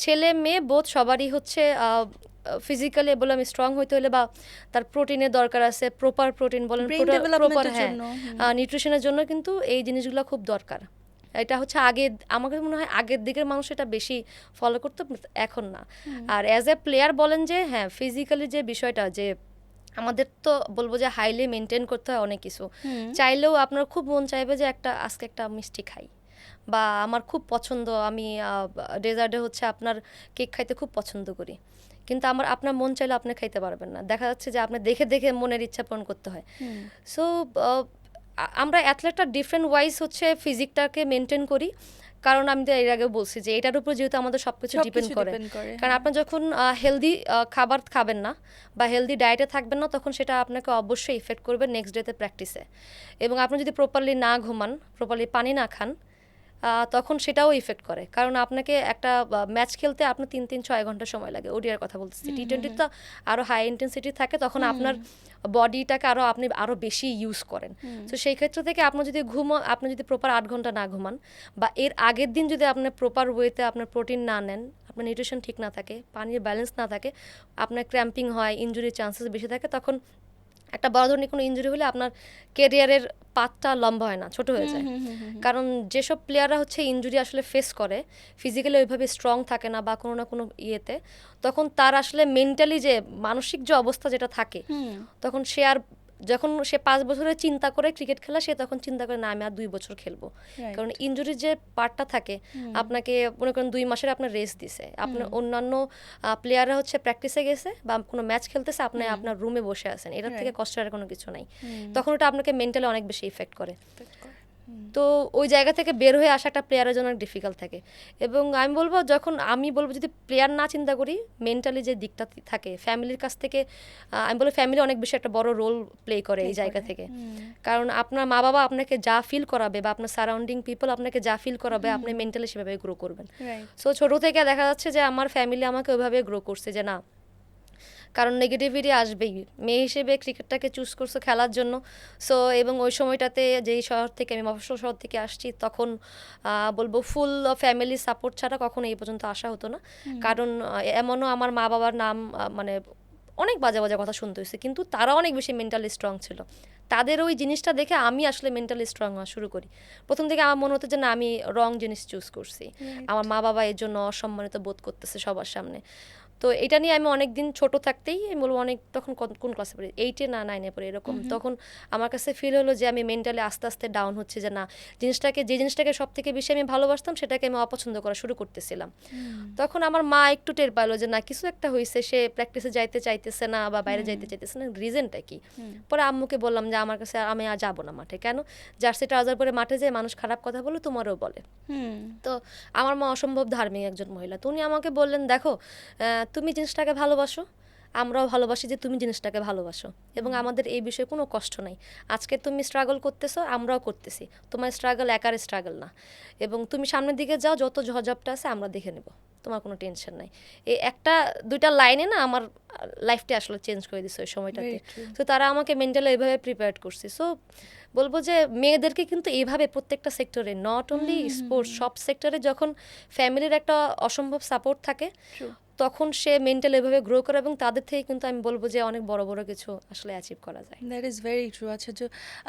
ছেলে মেয়ে বোধ সবারই হচ্ছে ফিজিক্যালি বললাম স্ট্রং হইতে হলে বা তার প্রোটিনের দরকার আছে, প্রপার প্রোটিন বলেন, প্রপার নিউট্রিশনের জন্য কিন্তু এই জিনিসগুলো খুব দরকার। এটা হচ্ছে আগে আমার কাছে মনে হয় আগের দিকের মানুষ এটা বেশি ফলো করতো, এখন না। আর অ্যাজ এ প্লেয়ার বলেন যে হ্যাঁ ফিজিক্যালি যে বিষয়টা, যে আমাদের তো বলবো যে হাইলি মেনটেন করতে হয় অনেক কিছু, চাইলেও আপনার খুব মন চাইবে যে আজকে একটা মিষ্টি খাই, বা আমার খুব পছন্দ, আমি ডেজার্টে হচ্ছে আপনার কেক খাইতে খুব পছন্দ করি, কিন্তু আপনার মন চাইলে আপনি খাইতে পারবেন না, দেখা যাচ্ছে যে আপনি দেখে দেখে মনের ইচ্ছা পূরণ করতে হয়। সো আমরা অ্যাথলেটটা ডিফারেন্ট ওয়াইজ হচ্ছে ফিজিকটাকে মেনটেন করি, কারণ আমি তো এর আগে বলছি যে এটার উপর যেহেতু আমাদের সবকিছু ডিপেন্ড করে, কারণ আপনি যখন হেলদি খাবার খাবেন না বা হেলদি ডায়েটে থাকবেন না, তখন সেটা আপনাকে অবশ্যই ইফেক্ট করবে নেক্সট ডেতে প্র্যাকটিসে। এবং আপনি যদি প্রপারলি না ঘুমান, প্রপারলি পানি না খান, তখন সেটাও ইফেক্ট করে, কারণ আপনাকে একটা ম্যাচ খেলতে আপনার 3-6 ঘন্টা সময় লাগে, ওডিআর কথা বলতেছি। T20 তো আরও হাই ইন্টেন্সিটি থাকে, তখন আপনার বডিটাকে আপনি আরও বেশি ইউজ করেন। তো সেই ক্ষেত্র থেকে আপনি যদি প্রপার 8 ঘন্টা না ঘুমান, বা এর আগের দিন যদি আপনি প্রপার ওয়েতে আপনার প্রোটিন না নেন, আপনার নিউট্রিশন ঠিক না থাকে, পানির ব্যালেন্স না থাকে, আপনার ক্র্যাম্পিং হয়, ইনজুরির চান্সেস বেশি থাকে, তখন একটা বড় ধরনের কোনো ইনজুরি হলে আপনার কেরিয়ারের পাথটা লম্বা হয় না, ছোট হয়ে যায়। কারণ যেসব প্লেয়াররা হচ্ছে ইনজুরি আসলে ফেস করে, ফিজিক্যালি ওইভাবে স্ট্রং থাকে না বা কোনো না কোনো ইয়েতে, তখন তার আসলে মেন্টালি যে মানসিক যে অবস্থা যেটা থাকে, তখন সে আর যখন সে 5 বছরের চিন্তা করে ক্রিকেট খেলা, সে তখন চিন্তা করে না আমি আর 2 বছর খেলবো। কারণ ইনজুরির যে পার্টটা থাকে, আপনাকে মনে করেন 2 মাসের আপনার রেস্ট দিছে, আপনার অন্যান্য প্লেয়াররা হচ্ছে প্র্যাকটিসে গেছে বা কোনো ম্যাচ খেলতেছে, আপনি আপনার রুমে বসে আছেন, এটার থেকে কষ্টের কোনো কিছু নাই। তখন ওটা আপনাকে মেন্টালি অনেক বেশি ইফেক্ট করে। তো ওই জায়গা থেকে বের হয়ে আসা একটা প্লেয়ারের জন্য অনেক ডিফিকাল্ট থাকে। এবং আমি বলবো যদি প্লেয়ার না চিন্তা করি, মেন্টালি যে দিকটা থাকে ফ্যামিলির কাছ থেকে, আমি বলবো ফ্যামিলি অনেক বেশি একটা বড় রোল প্লে করে এই জায়গা থেকে। কারণ আপনার মা বাবা আপনাকে যা ফিল করাবে বা আপনার সারাউন্ডিং পিপল আপনাকে যা ফিল করাবে, আপনি মেন্টালি সেভাবে গ্রো করবেন। সো ছোটো থেকে দেখা যাচ্ছে যে আমার ফ্যামিলি আমাকে ওইভাবে গ্রো করছে যে না, কারণ নেগেটিভিটি আসবেই, মেয়ে হিসেবে ক্রিকেটটাকে চুজ করছো খেলার জন্য। সো এবং ওই সময়টাতে যেই শহর থেকে আমি মফস্বল শহর থেকে আসছি, তখন বলবো ফুল ফ্যামিলি সাপোর্ট ছাড়া কখনো এই পর্যন্ত আসা হতো না। কারণ এমনও আমার মা বাবার নাম মানে অনেক বাজে বাজে কথা শুনতে হয়েছে, কিন্তু তারা অনেক বেশি মেন্টালি স্ট্রং ছিল। তাদের ওই জিনিসটা দেখে আমি আসলে মেন্টালি স্ট্রং হওয়া শুরু করি। প্রথম থেকে আমার মনে হতো যে না, আমি রং জিনিস চুজ করছি, আমার মা বাবা এর জন্য অসম্মানিত বোধ করতেছে সবার সামনে। তো এটা নিয়ে আমি অনেক দিন ছোট থাকতেই আমি বলবো অনেক, তখন কোন ক্লাসে পড়ি, 8-এ না 9-এ পড়ি এরকম, তখন আমার কাছে ফিল হলো যে আমি মেন্টালি আস্তে আস্তে ডাউন হচ্ছে, যে না যে জিনিসটাকে সব থেকে বেশি আমি ভালোবাসতাম সেটাকে আমি অপছন্দ করা শুরু করতেছিলাম। তখন আমার মা একটু টের পাইলো যে না, কিছু একটা হয়েছে, সে প্র্যাকটিসে যাইতে চাইতেছে না বা বাইরে যাইতে চাইতেছে না, রিজনটা কি। পরে আম্মুকে বললাম যে আমার কাছে আমি আর যাবো না মাঠে। কেন? জার্সি ট্রাউজার পরে মাঠে যায় মানুষ খারাপ কথা বলে, তোমারও বলে। তো আমার মা অসম্ভব ধার্মিক একজন মহিলা, তো উনি আমাকে বললেন দেখো, তুমি জিনিসটাকে ভালোবাসো, আমরাও ভালোবাসি যে তুমি জিনিসটাকে ভালোবাসো, এবং আমাদের এই বিষয়ে কোনো কষ্ট নাই। আজকে তুমি স্ট্রাগল করতেছো, আমরাও করতেছি, তোমার স্ট্রাগল একার স্ট্রাগল না, এবং তুমি সামনের দিকে যাও, যত ঝড়ঝাপটা আছে আমরা দেখে নেব, তোমার কোনো টেনশন নাই। এই একটা দুইটা লাইনে না আমার লাইফটা আসলে চেঞ্জ করে দিচ্ছে ওই সময়টাতে। তো তারা আমাকে মেন্টালি এইভাবে প্রিপেয়ার করছে। সো বলবো যে মেয়েদেরকে কিন্তু এইভাবে প্রত্যেকটা সেক্টরে, নট অনলি স্পোর্টস, সব সেক্টরে যখন ফ্যামিলির একটা অসম্ভব সাপোর্ট থাকে, তখন সে মেন্টাল এভাবে গ্রো করে, এবং তাদের থেকে কিন্তু আমি বলবো যে অনেক বড় বড় কিছু আসলে অ্যাচিভ করা যায়। That is very true. আচ্ছা, যে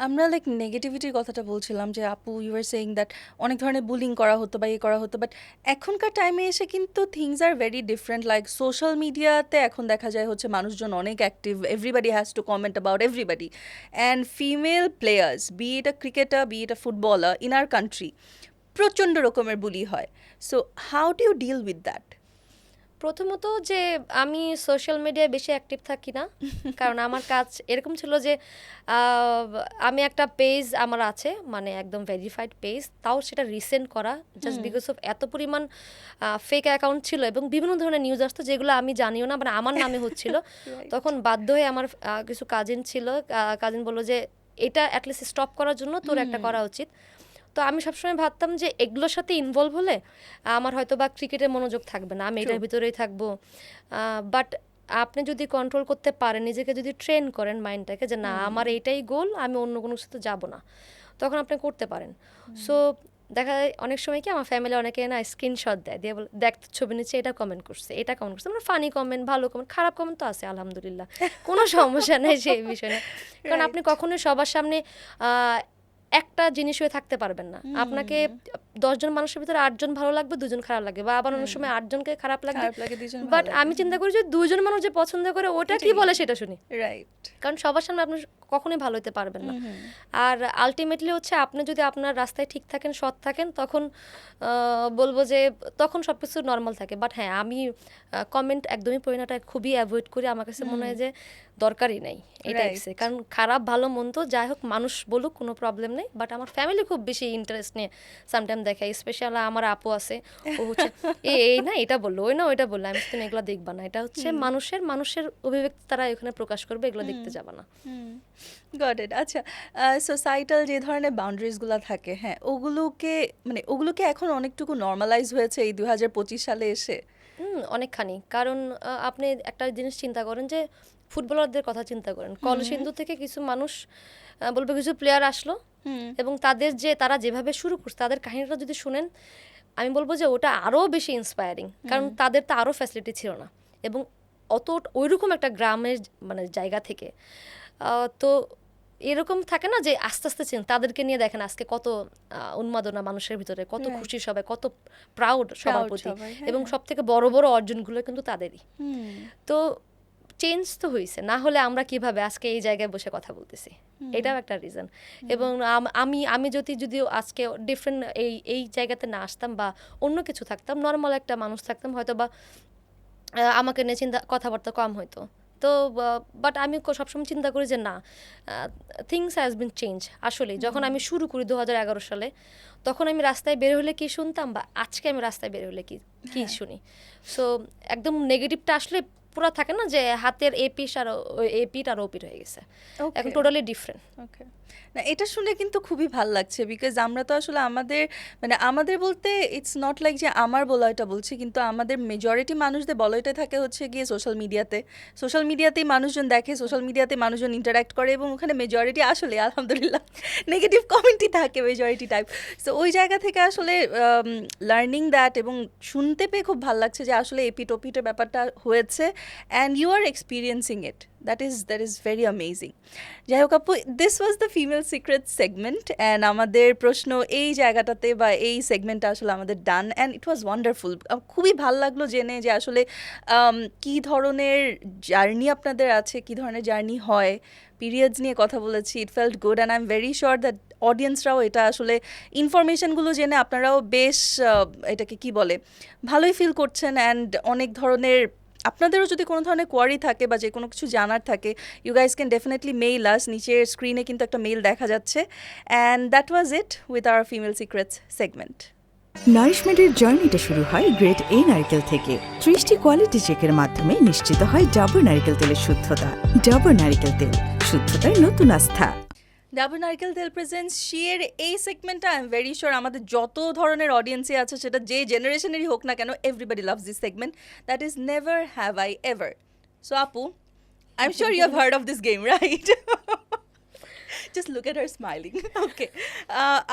আমরা লাইক নেগেটিভিটির কথাটা বলছিলাম, যে আপু ইউ আর সেইং দ্যাট অনেক ধরনের বুলিং করা হতো বা করা হতো, বাট এখনকার টাইমে এসে কিন্তু things are very different. Like social মিডিয়াতে এখন দেখা যায় হচ্ছে মানুষজন অনেক active, everybody has to comment about everybody, and female players, be it a cricketer, be it a footballer in our country, প্রচণ্ড রকমের বুলি হয়। So how do you deal with that? প্রথমত যে আমি সোশ্যাল মিডিয়ায় বেশি অ্যাক্টিভ থাকি না, কারণ আমার কাজ এরকম ছিল যে আমি একটা পেজ আমার আছে, মানে একদম ভেরিফাইড পেজ, তাও সেটা রিসেন্ট করা, জাস্ট বিকজ অফ এত পরিমাণ ফেক অ্যাকাউন্ট ছিল এবং বিভিন্ন ধরনের নিউজ আসতো যেগুলো আমি জানিও না, মানে আমার নামে হচ্ছিল। তখন বাধ্য হয়ে আমার কিছু কাজিন ছিল, কাজিন বললো যে এটা অ্যাটলিস্ট স্টপ করার জন্য তোর একটা করা উচিত। তো আমি সবসময় ভাবতাম যে এগুলোর সাথে ইনভলভ হলে আমার হয়তো বা ক্রিকেটের মনোযোগ থাকবে না, আমি এটার ভিতরেই থাকবো। বাট আপনি যদি কন্ট্রোল করতে পারেন, নিজেকে যদি ট্রেন করেন মাইন্ডটাকে যে না আমার এইটাই গোল, আমি অন্য কোনো সাথে যাব না, তখন আপনি করতে পারেন। সো দেখা যায় অনেক সময় কি আমার ফ্যামিলি অনেকে না স্ক্রিনশট দেয়, দিয়ে বলে দেখ ছবি নিচ্ছে, এটা কমেন্ট করছে, এটা কমেন্ট করছে, মানে ফানি কমেন্ট, ভালো কমেন্ট, খারাপ কমেন্ট তো আছে আলহামদুলিল্লাহ, কোনো সমস্যা নেই সেই বিষয়ে না। কারণ আপনি কখনোই সবার সামনে একটা জিনিস হয়ে থাকতে পারবেন না। আপনাকে 10 জন মানুষের ভিতরে 8 জন ভালো লাগবে, 2 জন খারাপ লাগবে, বা আবার অনেক সময় 8 জনকে খারাপ লাগবে, বাট আমি চিন্তা করি যে 2 জন মানুষ যে পছন্দ করে ওটা কি বলে সেটা শুনি, রাইট? কারণ সবার সামনে আপনি কখনোই ভালো হতে পারবেন না। আর আলটিমেটলি হচ্ছে আপনি যদি আপনার রাস্তায় ঠিক থাকেন, সৎ থাকেন, তখন বলবো যে তখন সব কিছু নর্মাল থাকে। বাট হ্যাঁ, আমি কমেন্ট একদমই পড়ি না, এটা খুবই অ্যাভয়েড করি। আমার কাছে মনে হয় যে দরকারই নেই এটা, কারণ খারাপ ভালো মন্দ যাই হোক মানুষ বলুক, কোনো প্রবলেম নেই। বাট আমার ফ্যামিলি খুব বেশি ইন্টারেস্ট নিয়ে সামটাইম দেখায়, স্পেশালি আমার আপু আছে, ও হচ্ছে এই না এটা বললো, ওই না ওইটা বললো, আমি তুমি এগুলো দেখবা না, এটা হচ্ছে মানুষের অভিব্যক্তি তারা এখানে প্রকাশ করবে, এগুলো দেখতে যাবা না। Got it. আচ্ছা, সোসাইটাল যে ধরনের বাউন্ডারিজগুলো থাকে, হ্যাঁ, ওগুলোকে এখন অনেকটুকু নর্মালাইজ হয়েছে এই 2025 সালে এসে। অনেকখানি, কারণ আপনি একটা জিনিস চিন্তা করেন যে ফুটবলারদের কথা চিন্তা করেন, কলসিন্দুর থেকে কিছু মানুষ বলবে কিছু প্লেয়ার আসলো, এবং তারা যেভাবে শুরু করছে, তাদের কাহিনীটা যদি শুনেন, আমি বলবো যে ওটা আরও বেশি ইন্সপায়ারিং, কারণ তাদের তো আরও ফ্যাসিলিটি ছিল না, এবং অত ওইরকম একটা গ্রামের মানে জায়গা থেকে তো এরকম থাকে না যে আস্তে আস্তে তাদেরকে নিয়ে দেখেন আজকে কত উন্মাদনা মানুষের ভিতরে, কত খুশি সবাই, কত প্রাউড সবার প্রতি, এবং সব থেকে বড় বড় অর্জনগুলো কিন্তু তাদেরই। তো চেঞ্জ তো হয়েছে, না হলে আমরা কিভাবে আজকে এই জায়গায় বসে কথা বলতেছি, এটাও একটা রিজন। এবং আমি যদিও আজকে ডিফারেন্ট এই জায়গাতে না আসতাম বা অন্য কিছু থাকতাম, নর্মাল একটা মানুষ থাকতাম, হয়তো বা আমাকে নিয়ে কথাবার্তা কম হইতো। তো বাট আমি সবসময় চিন্তা করি যে না, থিংস হ্যাজ বিন চেঞ্জ। আসলে যখন আমি শুরু করি 2011 সালে, তখন আমি রাস্তায় বের হলে কি শুনতাম, বা আজকে আমি রাস্তায় বের হলে কি শুনি। সো একদম নেগেটিভটা আসলে পুরো থাকে না যে হাতের এপিট আর ওপিট হয়ে গেছে, এখন টোটালি ডিফারেন্ট। ওকে, না এটা শুনে কিন্তু খুবই ভালো লাগছে, বিকজ আমরা তো আসলে আমাদের বলতে ইটস নট লাইক যে আমার বলয়টা বলছি, কিন্তু আমাদের মেজরিটি মানুষদের বলয়টা থাকে হচ্ছে গিয়ে সোশ্যাল মিডিয়াতেই মানুষজন দেখে, সোশ্যাল মিডিয়াতে মানুষজন ইন্টারাক্ট করে, এবং ওখানে মেজরিটি আসলে আলহামদুলিল্লাহ নেগেটিভ কমেন্টই থাকে মেজরিটি টাইপ। সো ওই জায়গা থেকে আসলে লার্নিং দ্যাট এবং শুনতে পেয়ে খুব ভালো লাগছে যে আসলে এপিট ওপিটের ব্যাপারটা হয়েছে, and you are experiencing it. That is very amazing. যাই হোক আপু, this was the female secret segment, and আমাদের প্রশ্ন এই জায়গাটাতে বা এই সেগমেন্টটা আসলে আমাদের ডান, অ্যান্ড ইট ওয়াজ ওয়ান্ডারফুল। খুবই ভালো লাগলো জেনে যে আসলে কী ধরনের জার্নি আপনাদের আছে, কী ধরনের জার্নি হয়। পিরিয়ডস নিয়ে কথা বলেছি, it felt good, and I am very sure that অডিয়েন্সরাও এটা আসলে ইনফরমেশনগুলো জেনে আপনারাও বেশ এটাকে কি বলে ভালোই ফিল করছেন, অ্যান্ড অনেক ধরনের আপনাদেরও যদি কোনো ধরনের কোয়ারি থাকে বা যে কোনো কিছু জানার থাকে, you guys can definitely mail us. নিচের স্ক্রিনে কিন্তু একটা মেইল দেখা যাচ্ছে, and that was it with our female secrets segment. নারিশমেন্টের জার্নিটা শুরু হয় গ্রেড এ নারকেল থেকে। 30টি কোয়ালিটি চেকের মাধ্যমে নিশ্চিত হয় ডাবর নারকেল তেলের শুদ্ধতা। ডাবর নারকেল তেল, শুদ্ধতার নতুন আস্থা। ডাবর নারকেল তেল প্রেজেন্টস শিয়ের এই সেগমেন্টটা আই এম ভেরি শিওর আমাদের যত ধরনের অডিয়েন্সে আছে, সেটা যে জেনারেশনেরই হোক না কেন, everybody loves this segment, that is never have I ever. So আপু, I am sure you have heard of this game, right? Just look at her smiling. Okay,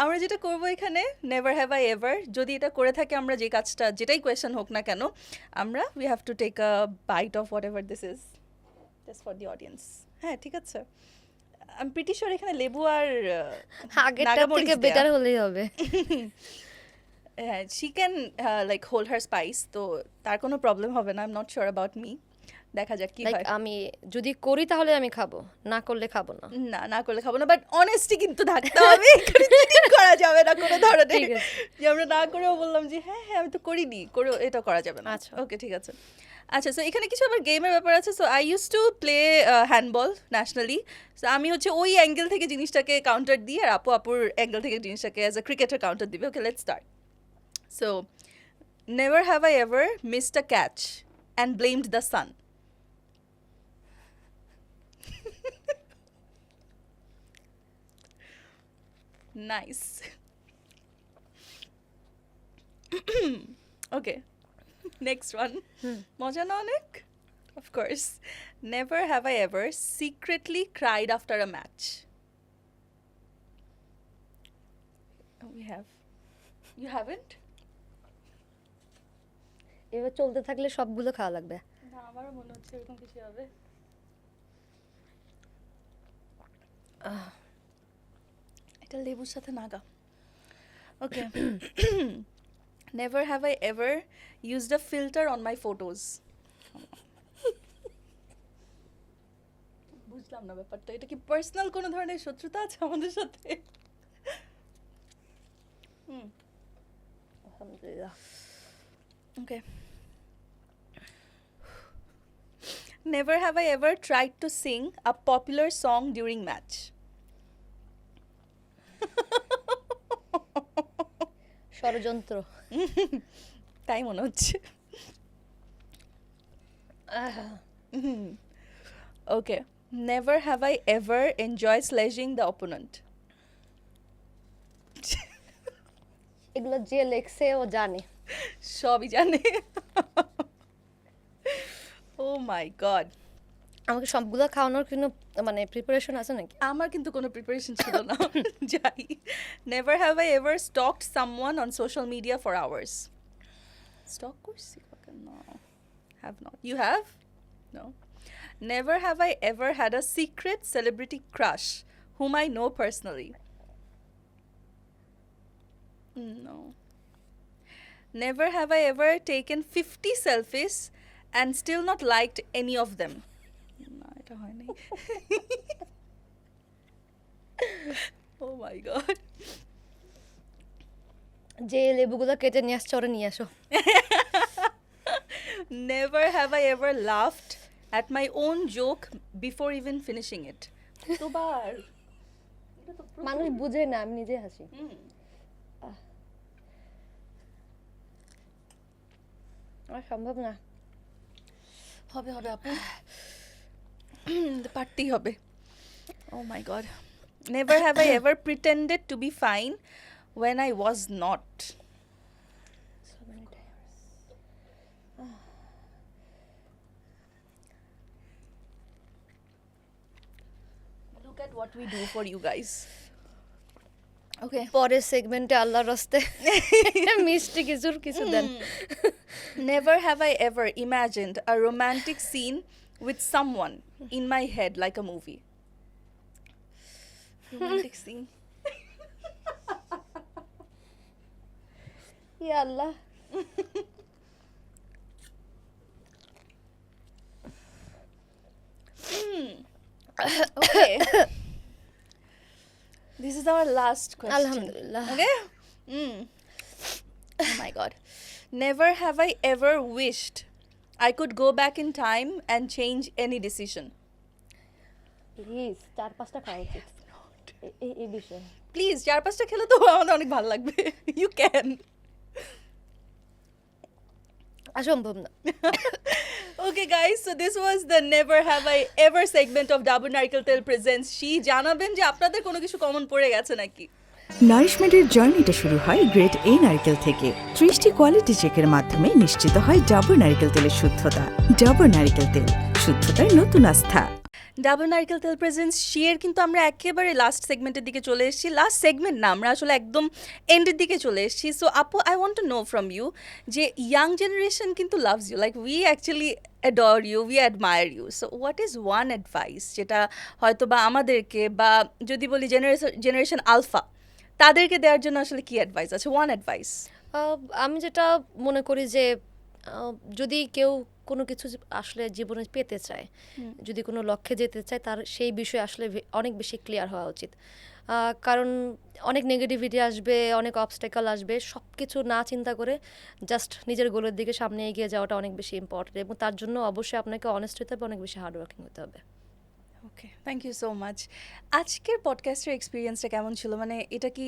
আমরা যেটা করবো এখানে, নেভার হ্যাভ আই এভার, যদি এটা করে থাকে আমরা যে কাজটা যেটাই কোয়েশ্চেন হোক না কেন, আমরা we have to take a bite of whatever this is, just for the audience. হ্যাঁ, ঠিক আছে। আমি প্রিটি শিওর এখানে লেবু আর আগেরটা থেকে বেটার হলেই হবে। হ্যাঁ, she can like hold her spice, তো তার কোনো প্রবলেম হবে না। I am not sure about me, দেখা যাক কি হয়। আমি যদি করি তাহলে আমি খাবো, না করলে খাবো না। না করলে খাবো না, বাট অনেস্টি কিন্তু থাকতে হবে, চিটিং করা যাবে না কোনো ধরনের, যে আমরা না করেও বললাম যে হ্যাঁ আমি তো করিনি, করে এটা করা যাবে না। আচ্ছা, ওকে, ঠিক আছে। আচ্ছা, সো এখানে কিছু আবার গেমের ব্যাপার আছে। So I use to play handball nationally. So আমি হচ্ছে ওই অ্যাঙ্গেল থেকে জিনিসটাকে কাউন্টার দিই, আর আপুর অ্যাঙ্গেল থেকে জিনিসটাকে অ্যাজ আ ক্রিকেটার কাউন্টার দিবে। Okay, let's start. So never have I ever missed a catch and blamed the sun. Nice. Okay, next one. মজা না অনেক? Of course. Never have I ever secretly cried after a match. We have. You haven't? এবার চলতে থাকলে সবগুলো খাওয়া লাগবে। না, আমারও মনে হচ্ছে এরকম কিছু হবে। এটা লেবুর সাথে নাগা। ওকে। Never have I ever used a filter on my photos. বুঝলাম না ব্যাপারটা, এটা কি পার্সোনাল কোনো ধরনের শত্রুতা আছে আমাদের সাথে? আলহামদুলিল্লাহ। Okay. Never have I ever tried to sing a popular song during match. ষড়যন্ত্র। তাই মনে হচ্ছে। Okay. Never have I ever enjoyed sledging the opponent. এগুলো যে লেখছে ও জানে, সবই জানে। Oh my god. আমাকে সবগুলো খাওয়ানোর কিন্তু মানে প্রিপারেশন আছে নাকি? আমার কিন্তু কোনো প্রিপারেশন ছিল না। যাই। Never have I ever stalked someone on social media for hours. Stalk করছি? No, have not. You have? No. Never have I ever had a secret celebrity crush whom I know personally. No. Never have I ever taken 50 selfies and still not liked any of them. No, এটা হয় নাই। Oh my god. যে লেবুগুলো কেটে নিয়ে আসছে ওরা নিয়ে আসো। Never have I ever laughed at my own joke before even finishing it. তোবার মানুষ বুঝে না, আমি নিজে হাসি। আর সম্ভব না। হবে হবে আপু, পারতেই হবে। Oh my god. Never have I ever pretended to be fine when I was not. So many times. Look at what we do for you guys. Okay. পরের সেগমেন্টে আল্লাহর রাস্তে মিষ্টি কিছু দেন। Never have I ever imagined a romantic scene with someone in my head like a movie. Romantic scene. Yeah Allah. Okay. This is our last question. আলহামদুলিল্লাহ। Okay? Oh my god. Never have I ever wished I could go back in time and change any decision. Please 4-5টা খাওয়া উচিত এই বিষয়ে। Please, 4-5টা খেলে তো আমাদের অনেক ভালো লাগবে। You can. অসম্ভব না। Okay guys, so this was the Never Have I Ever segment of Dabur Presents She. জানাবেন যে আপনাদের কোনো কিছু কমন পড়ে গেছে নাকি? নারিশমেন্টের জার্নিটা শুরু হয় গ্রেড এ নারকেল থেকে। 30টি কোয়ালিটি চেকের মাধ্যমে নিশ্চিত হয় ডাবর নারকেল তেলের শুদ্ধতা। ডাবর নারকেল তেল, শুদ্ধতার নতুন আস্থা। ডাবর নারকেল তেল প্রেজেন্টস শিয়ের কিন্তু আমরা একেবারে লাস্ট সেগমেন্টের দিকে চলে এসেছি। লাস্ট সেগমেন্ট না, আমরা আসলে একদম এন্ডের দিকে চলে এসেছি। সো আপু, I want to know from you যে ইয়াং জেনারেশন কিন্তু loves you, like we actually adore you, we admire you. So what is one advice যেটা হয়তো বা আমাদেরকে, বা যদি বলি জেনারেশন আলফা, তাদেরকে দেওয়ার জন্য আসলে কি অ্যাডভাইস আছে? One advice. আমি যেটা মনে করি যে যদি কেউ কোনো কিছু আসলে জীবনে পেতে চায়, যদি কোনো লক্ষ্যে যেতে চায়, তার সেই বিষয়ে আসলে অনেক বেশি ক্লিয়ার হওয়া উচিত। কারণ অনেক নেগেটিভিটি আসবে, অনেক অবস্টেকল আসবে, সব কিছু না চিন্তা করে জাস্ট নিজের গোলের দিকে সামনে এগিয়ে যাওয়াটা অনেক বেশি ইম্পর্টেন্ট, এবং তার জন্য অবশ্যই আপনাকে অনেস্ট হতে হবে, অনেক বেশি হার্ডওয়ার্কিং হতে হবে। Okay, thank you so much. আজকের পডকাস্টের এক্সপিরিয়েন্সটা কেমন ছিল? মানে এটা কি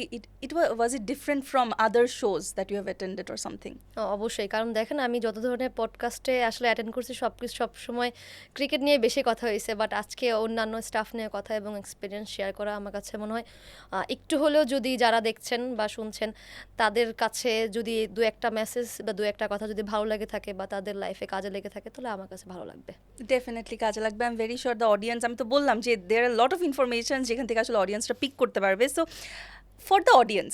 was it different from other shows that you have attended or something? অবশ্যই, কারণ দেখেন আমি যত ধরনের পডকাস্টে আসলে অ্যাটেন্ড করছি সব সময় ক্রিকেট নিয়ে বেশি কথা হয়েছে, বাট আজকে অন্যান্য স্টাফ নিয়ে কথা এবং এক্সপিরিয়েন্স শেয়ার করা আমার কাছে মনে হয় একটু হলেও, যদি যারা দেখছেন বা শুনছেন তাদের কাছে যদি দু একটা মেসেজ বা দু একটা কথা যদি ভালো লেগে থাকে বা তাদের লাইফে কাজে লেগে থাকে, তাহলে আমার কাছে ভালো লাগবে। ডেফিনেটলি কাজে লাগবে। I am very sure the audience, আমি তো বললাম যে দেয়ার আর লট অফ ইনফরমেশন যেখান থেকে আসলে অডিয়েন্সটা পিক করতে পারবে। সো ফর দ্য অডিয়েন্স,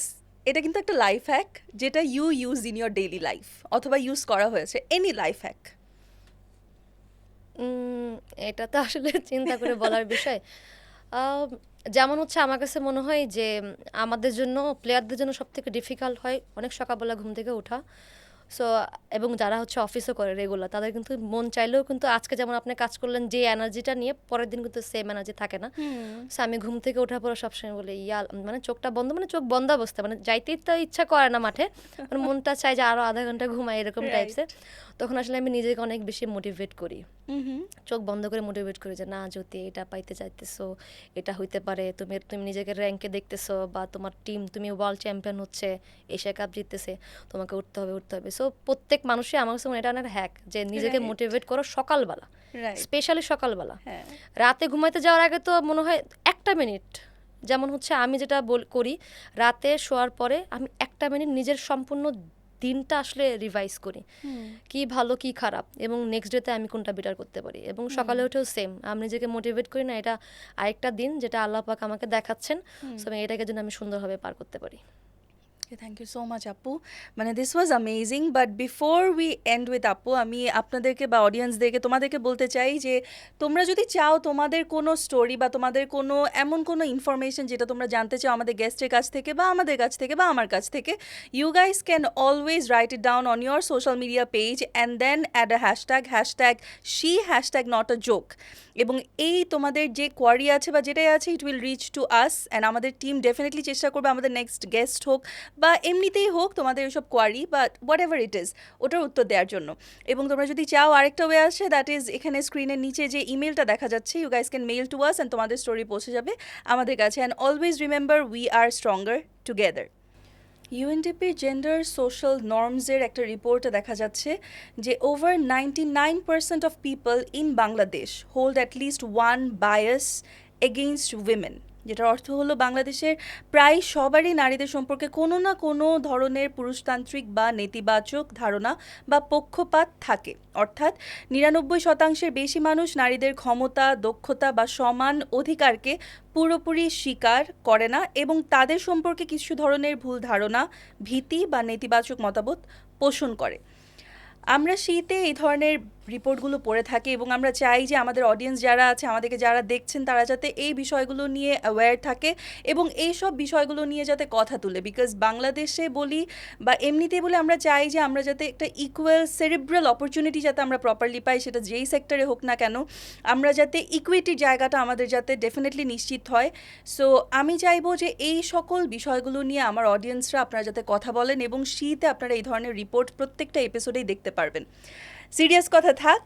এটা কিন্তু একটা লাইফ হ্যাক যেটা you use in your daily life, অথবা ইউজ করা হয়েছে। Any life hack? এটা তো আসলে চিন্তা করে বলার বিষয়। যেমন হচ্ছে আমার কাছে মনে হয় যে আমাদের জন্য, প্লেয়ারদের জন্য সবথেকে ডিফিকাল্ট হয় অনেক সকালবেলা ঘুম থেকে ওঠা। সো এবং যারা হচ্ছে অফিসও করে রেগুলার, তাদের কিন্তু মন চাইলেও কিন্তু আজকে যেমন আপনি কাজ করলেন যে এনার্জিটা নিয়ে, পরের দিন কিন্তু সেম এনার্জি থাকে না। সো আমি ঘুম থেকে ওঠার পরে সবসময় বলি মানে চোখটা বন্ধ, মানে চোখ বন্ধ অবস্থা, মানে যাইতেই তো ইচ্ছা করে না মাঠে, মানে মনটা চায় যে আরও আধা ঘন্টা ঘুমাই, এরকম টাইপসের। তখন আসলে আমি নিজেকে অনেক বেশি মোটিভেট করি, চোখ বন্ধ করে মোটিভেট করি যে না, যদি এটা পাইতে চাইতেছো, এটা হইতে পারে, তুমি নিজেকে র্যাঙ্কে দেখতেছো, বা তোমার টিম, তুমি ওয়ার্ল্ড চ্যাম্পিয়ন হচ্ছে, এশিয়া কাপ জিততেছে, তোমাকে উঠতে হবে। সো প্রত্যেক মানুষই আমার কাছে এটা অনেক হ্যাক যে নিজেকে মোটিভেট করো সকালবেলা, স্পেশালি সকালবেলা। রাতে ঘুমাইতে যাওয়ার আগে তো মনে হয় 1 মিনিট, যেমন হচ্ছে আমি যেটা করি, রাতে শোয়ার পরে আমি 1 মিনিট নিজের সম্পূর্ণ দিনটা আসলে রিভাইজ করি কি ভালো কি খারাপ এবং নেক্সট ডেতে আমি কোনটা বেটার করতে পারি, এবং সকালে উঠেও সেম আমি নিজেকে মোটিভেট করি না এটা আরেকটা দিন যেটা আল্লাহ পাক আমাকে দেখাচ্ছেন, সো এটাকে যেন আমি সুন্দরভাবে পার করতে পারি। থ্যাংক ইউ সো মাচ আপু, মানে this was amazing. But before we and with আপু, আমি আপনাদেরকে বা অডিয়েন্সদেরকে তোমাদেরকে বলতে চাই যে তোমরা যদি চাও তোমাদের কোনো স্টোরি বা তোমাদের কোনো এমন কোনো ইনফরমেশন যেটা তোমরা জানতে চাও আমাদের গেস্টের কাছ থেকে বা আমাদের কাছ থেকে বা আমার কাছ থেকে, you guys can always write it down on your social media page and then add a hashtag she hashtag not a joke. এবং এই তোমাদের যে কোয়ারি আছে বা যেটাই আছে it will reach to us, and আমাদের টিম ডেফিনেটলি চেষ্টা করবে আমাদের নেক্সট গেস্ট হোক বা এমনিতেই হোক তোমাদের ওইসব কোয়ারি বা হোয়াট এভার ইট ইজ ওটার উত্তর দেওয়ার জন্য। এবং তোমরা যদি চাও আরেকটা ওয়ে আছে, দ্যাট ইজ এখানে স্ক্রিনের নিচে যে ইমেলটা দেখা যাচ্ছে, you guys can mail to us and তোমাদের স্টোরি পৌঁছে যাবে আমাদের কাছে। And always remember we are stronger together. ইউএনডিপির জেন্ডার সোশ্যাল নর্মসের একটা রিপোর্টে দেখা যাচ্ছে যে over 99% of people in Bangladesh hold at least one bias against women, যেটার অর্থ হলো বাংলাদেশের প্রায় সবারই নারীদের সম্পর্কে কোনো না কোনো ধরনের পুরুষতান্ত্রিক বা নেতিবাচক ধারণা বা পক্ষপাত থাকে। অর্থাৎ 99% বেশি মানুষ নারীদের ক্ষমতা, দক্ষতা বা সমান অধিকারকে পুরোপুরি স্বীকার করে না এবং তাদের সম্পর্কে কিছু ধরনের ভুল ধারণা, ভীতি বা নেতিবাচক মতামত পোষণ করে। আমরা শীতে এই ধরনের রিপোর্টগুলো পড়ে থাকি এবং আমরা চাই যে আমাদের অডিয়েন্স যারা আছে, আমাদেরকে যারা দেখছেন, তারা যাতে এই বিষয়গুলো নিয়ে অ্যাওয়্যার থাকে এবং এই সব বিষয়গুলো নিয়ে যাতে কথা তুলে। বিকজ বাংলাদেশে বলি বা এমনিতেই বলে আমরা চাই যে আমরা যাতে একটা ইকুয়াল সেরিব্রাল অপরচুনিটি যাতে আমরা প্রপারলি পাই, সেটা যেই সেক্টরে হোক না কেন, আমরা যাতে ইকুইটির জায়গাটা আমাদের যাতে ডেফিনেটলি নিশ্চিত হয়। সো আমি চাইবো যে এই সকল বিষয়গুলো নিয়ে আমার অডিয়েন্সরা আপনারা যাতে কথা বলেন এবং শীতে আপনারা এই ধরনের রিপোর্ট প্রত্যেকটা এপিসোডেই দেখতে পারবেন। সিরিয়াস কথা থাক,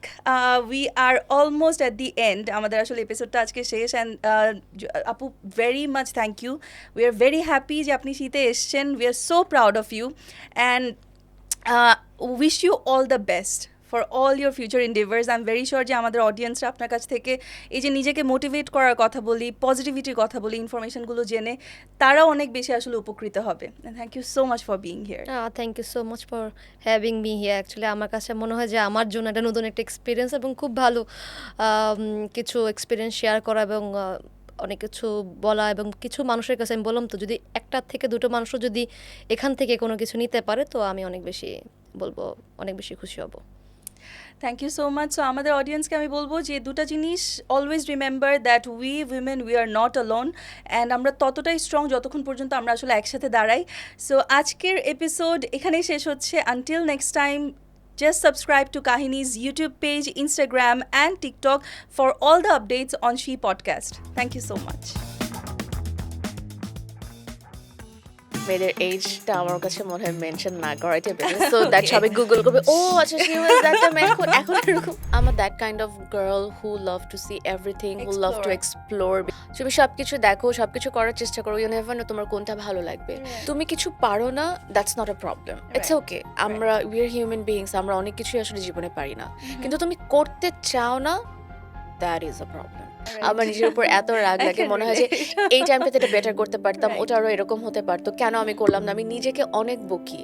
we are almost at the end, আমাদের আসলে এপিসোডটা আজকে শেষ। অ্যান্ড আপু, very much thank you, we are very happy যে আপনি শীতে এসছেন, we are so proud of you and wish you all the best for all your future endeavours. I am very sure যে আমাদের অডিয়েন্সরা আপনার কাছ থেকে এই যে নিজেকে মোটিভেট করার কথা বলি, পজিটিভিটির কথা বলি, ইনফরমেশনগুলো জেনে তারাও অনেক বেশি আসলে উপকৃত হবে। Thank you so much for being here. Thank you so much for having me here. Actually আমার কাছে মনে হয় যে আমার জন্য একটা নতুন একটা এক্সপিরিয়েন্স এবং খুব ভালো কিছু এক্সপিরিয়েন্স শেয়ার করা এবং অনেক কিছু বলা, এবং কিছু মানুষের কাছে আমি বললাম তো যদি একটা থেকে দুটো মানুষও যদি এখান থেকে কোনো কিছু নিতে পারে তো আমি অনেক বেশি বলবো, অনেক বেশি খুশি হব। Thank you so much. So আমাদের অডিয়েন্সকে আমি বলবো যে দুটো জিনিস, always remember that we women we are not alone, and আমরা ততটাই স্ট্রং যতক্ষণ পর্যন্ত আমরা আসলে একসাথে দাঁড়াই। সো আজকের এপিসোড এখানেই শেষ হচ্ছে। Until next time, just subscribe to Kahini's YouTube page, Instagram and TikTok for all the updates on She Podcast. Thank you so much. মেয়েদের এজটা আমার কাছে মনে হয় মেনশন না করাই বেটার, সো দ্যাট সবাই গুগল করবে, ও আচ্ছা শি ওয়াজ দ্যাট টাইম, এখন এরকম। আমার that kind of girl who love to C everything, who love to explore. তুমি সবকিছু দেখো, সবকিছু করার চেষ্টা করো, ইউ নেভার নো তোমার কোনটা ভালো লাগবে। তুমি কিছু পারো না, that's not a problem, it's okay. আমরা উই আর হিউম্যান বিইংস, আমরা অনেক কিছুই আসলে জীবনে পারি না, কিন্তু তুমি করতে চাও না, দ্যাট ইজ আ প্রবলেম। আমার নিজের উপর এত রাগ লাগে, মনে হয় যে এই টাইমটাতে এটা বেটার করতে পারতাম, ওটা আরো এরকম হতে পারতো, কেন আমি করলাম না। আমি নিজেকে অনেক বকি,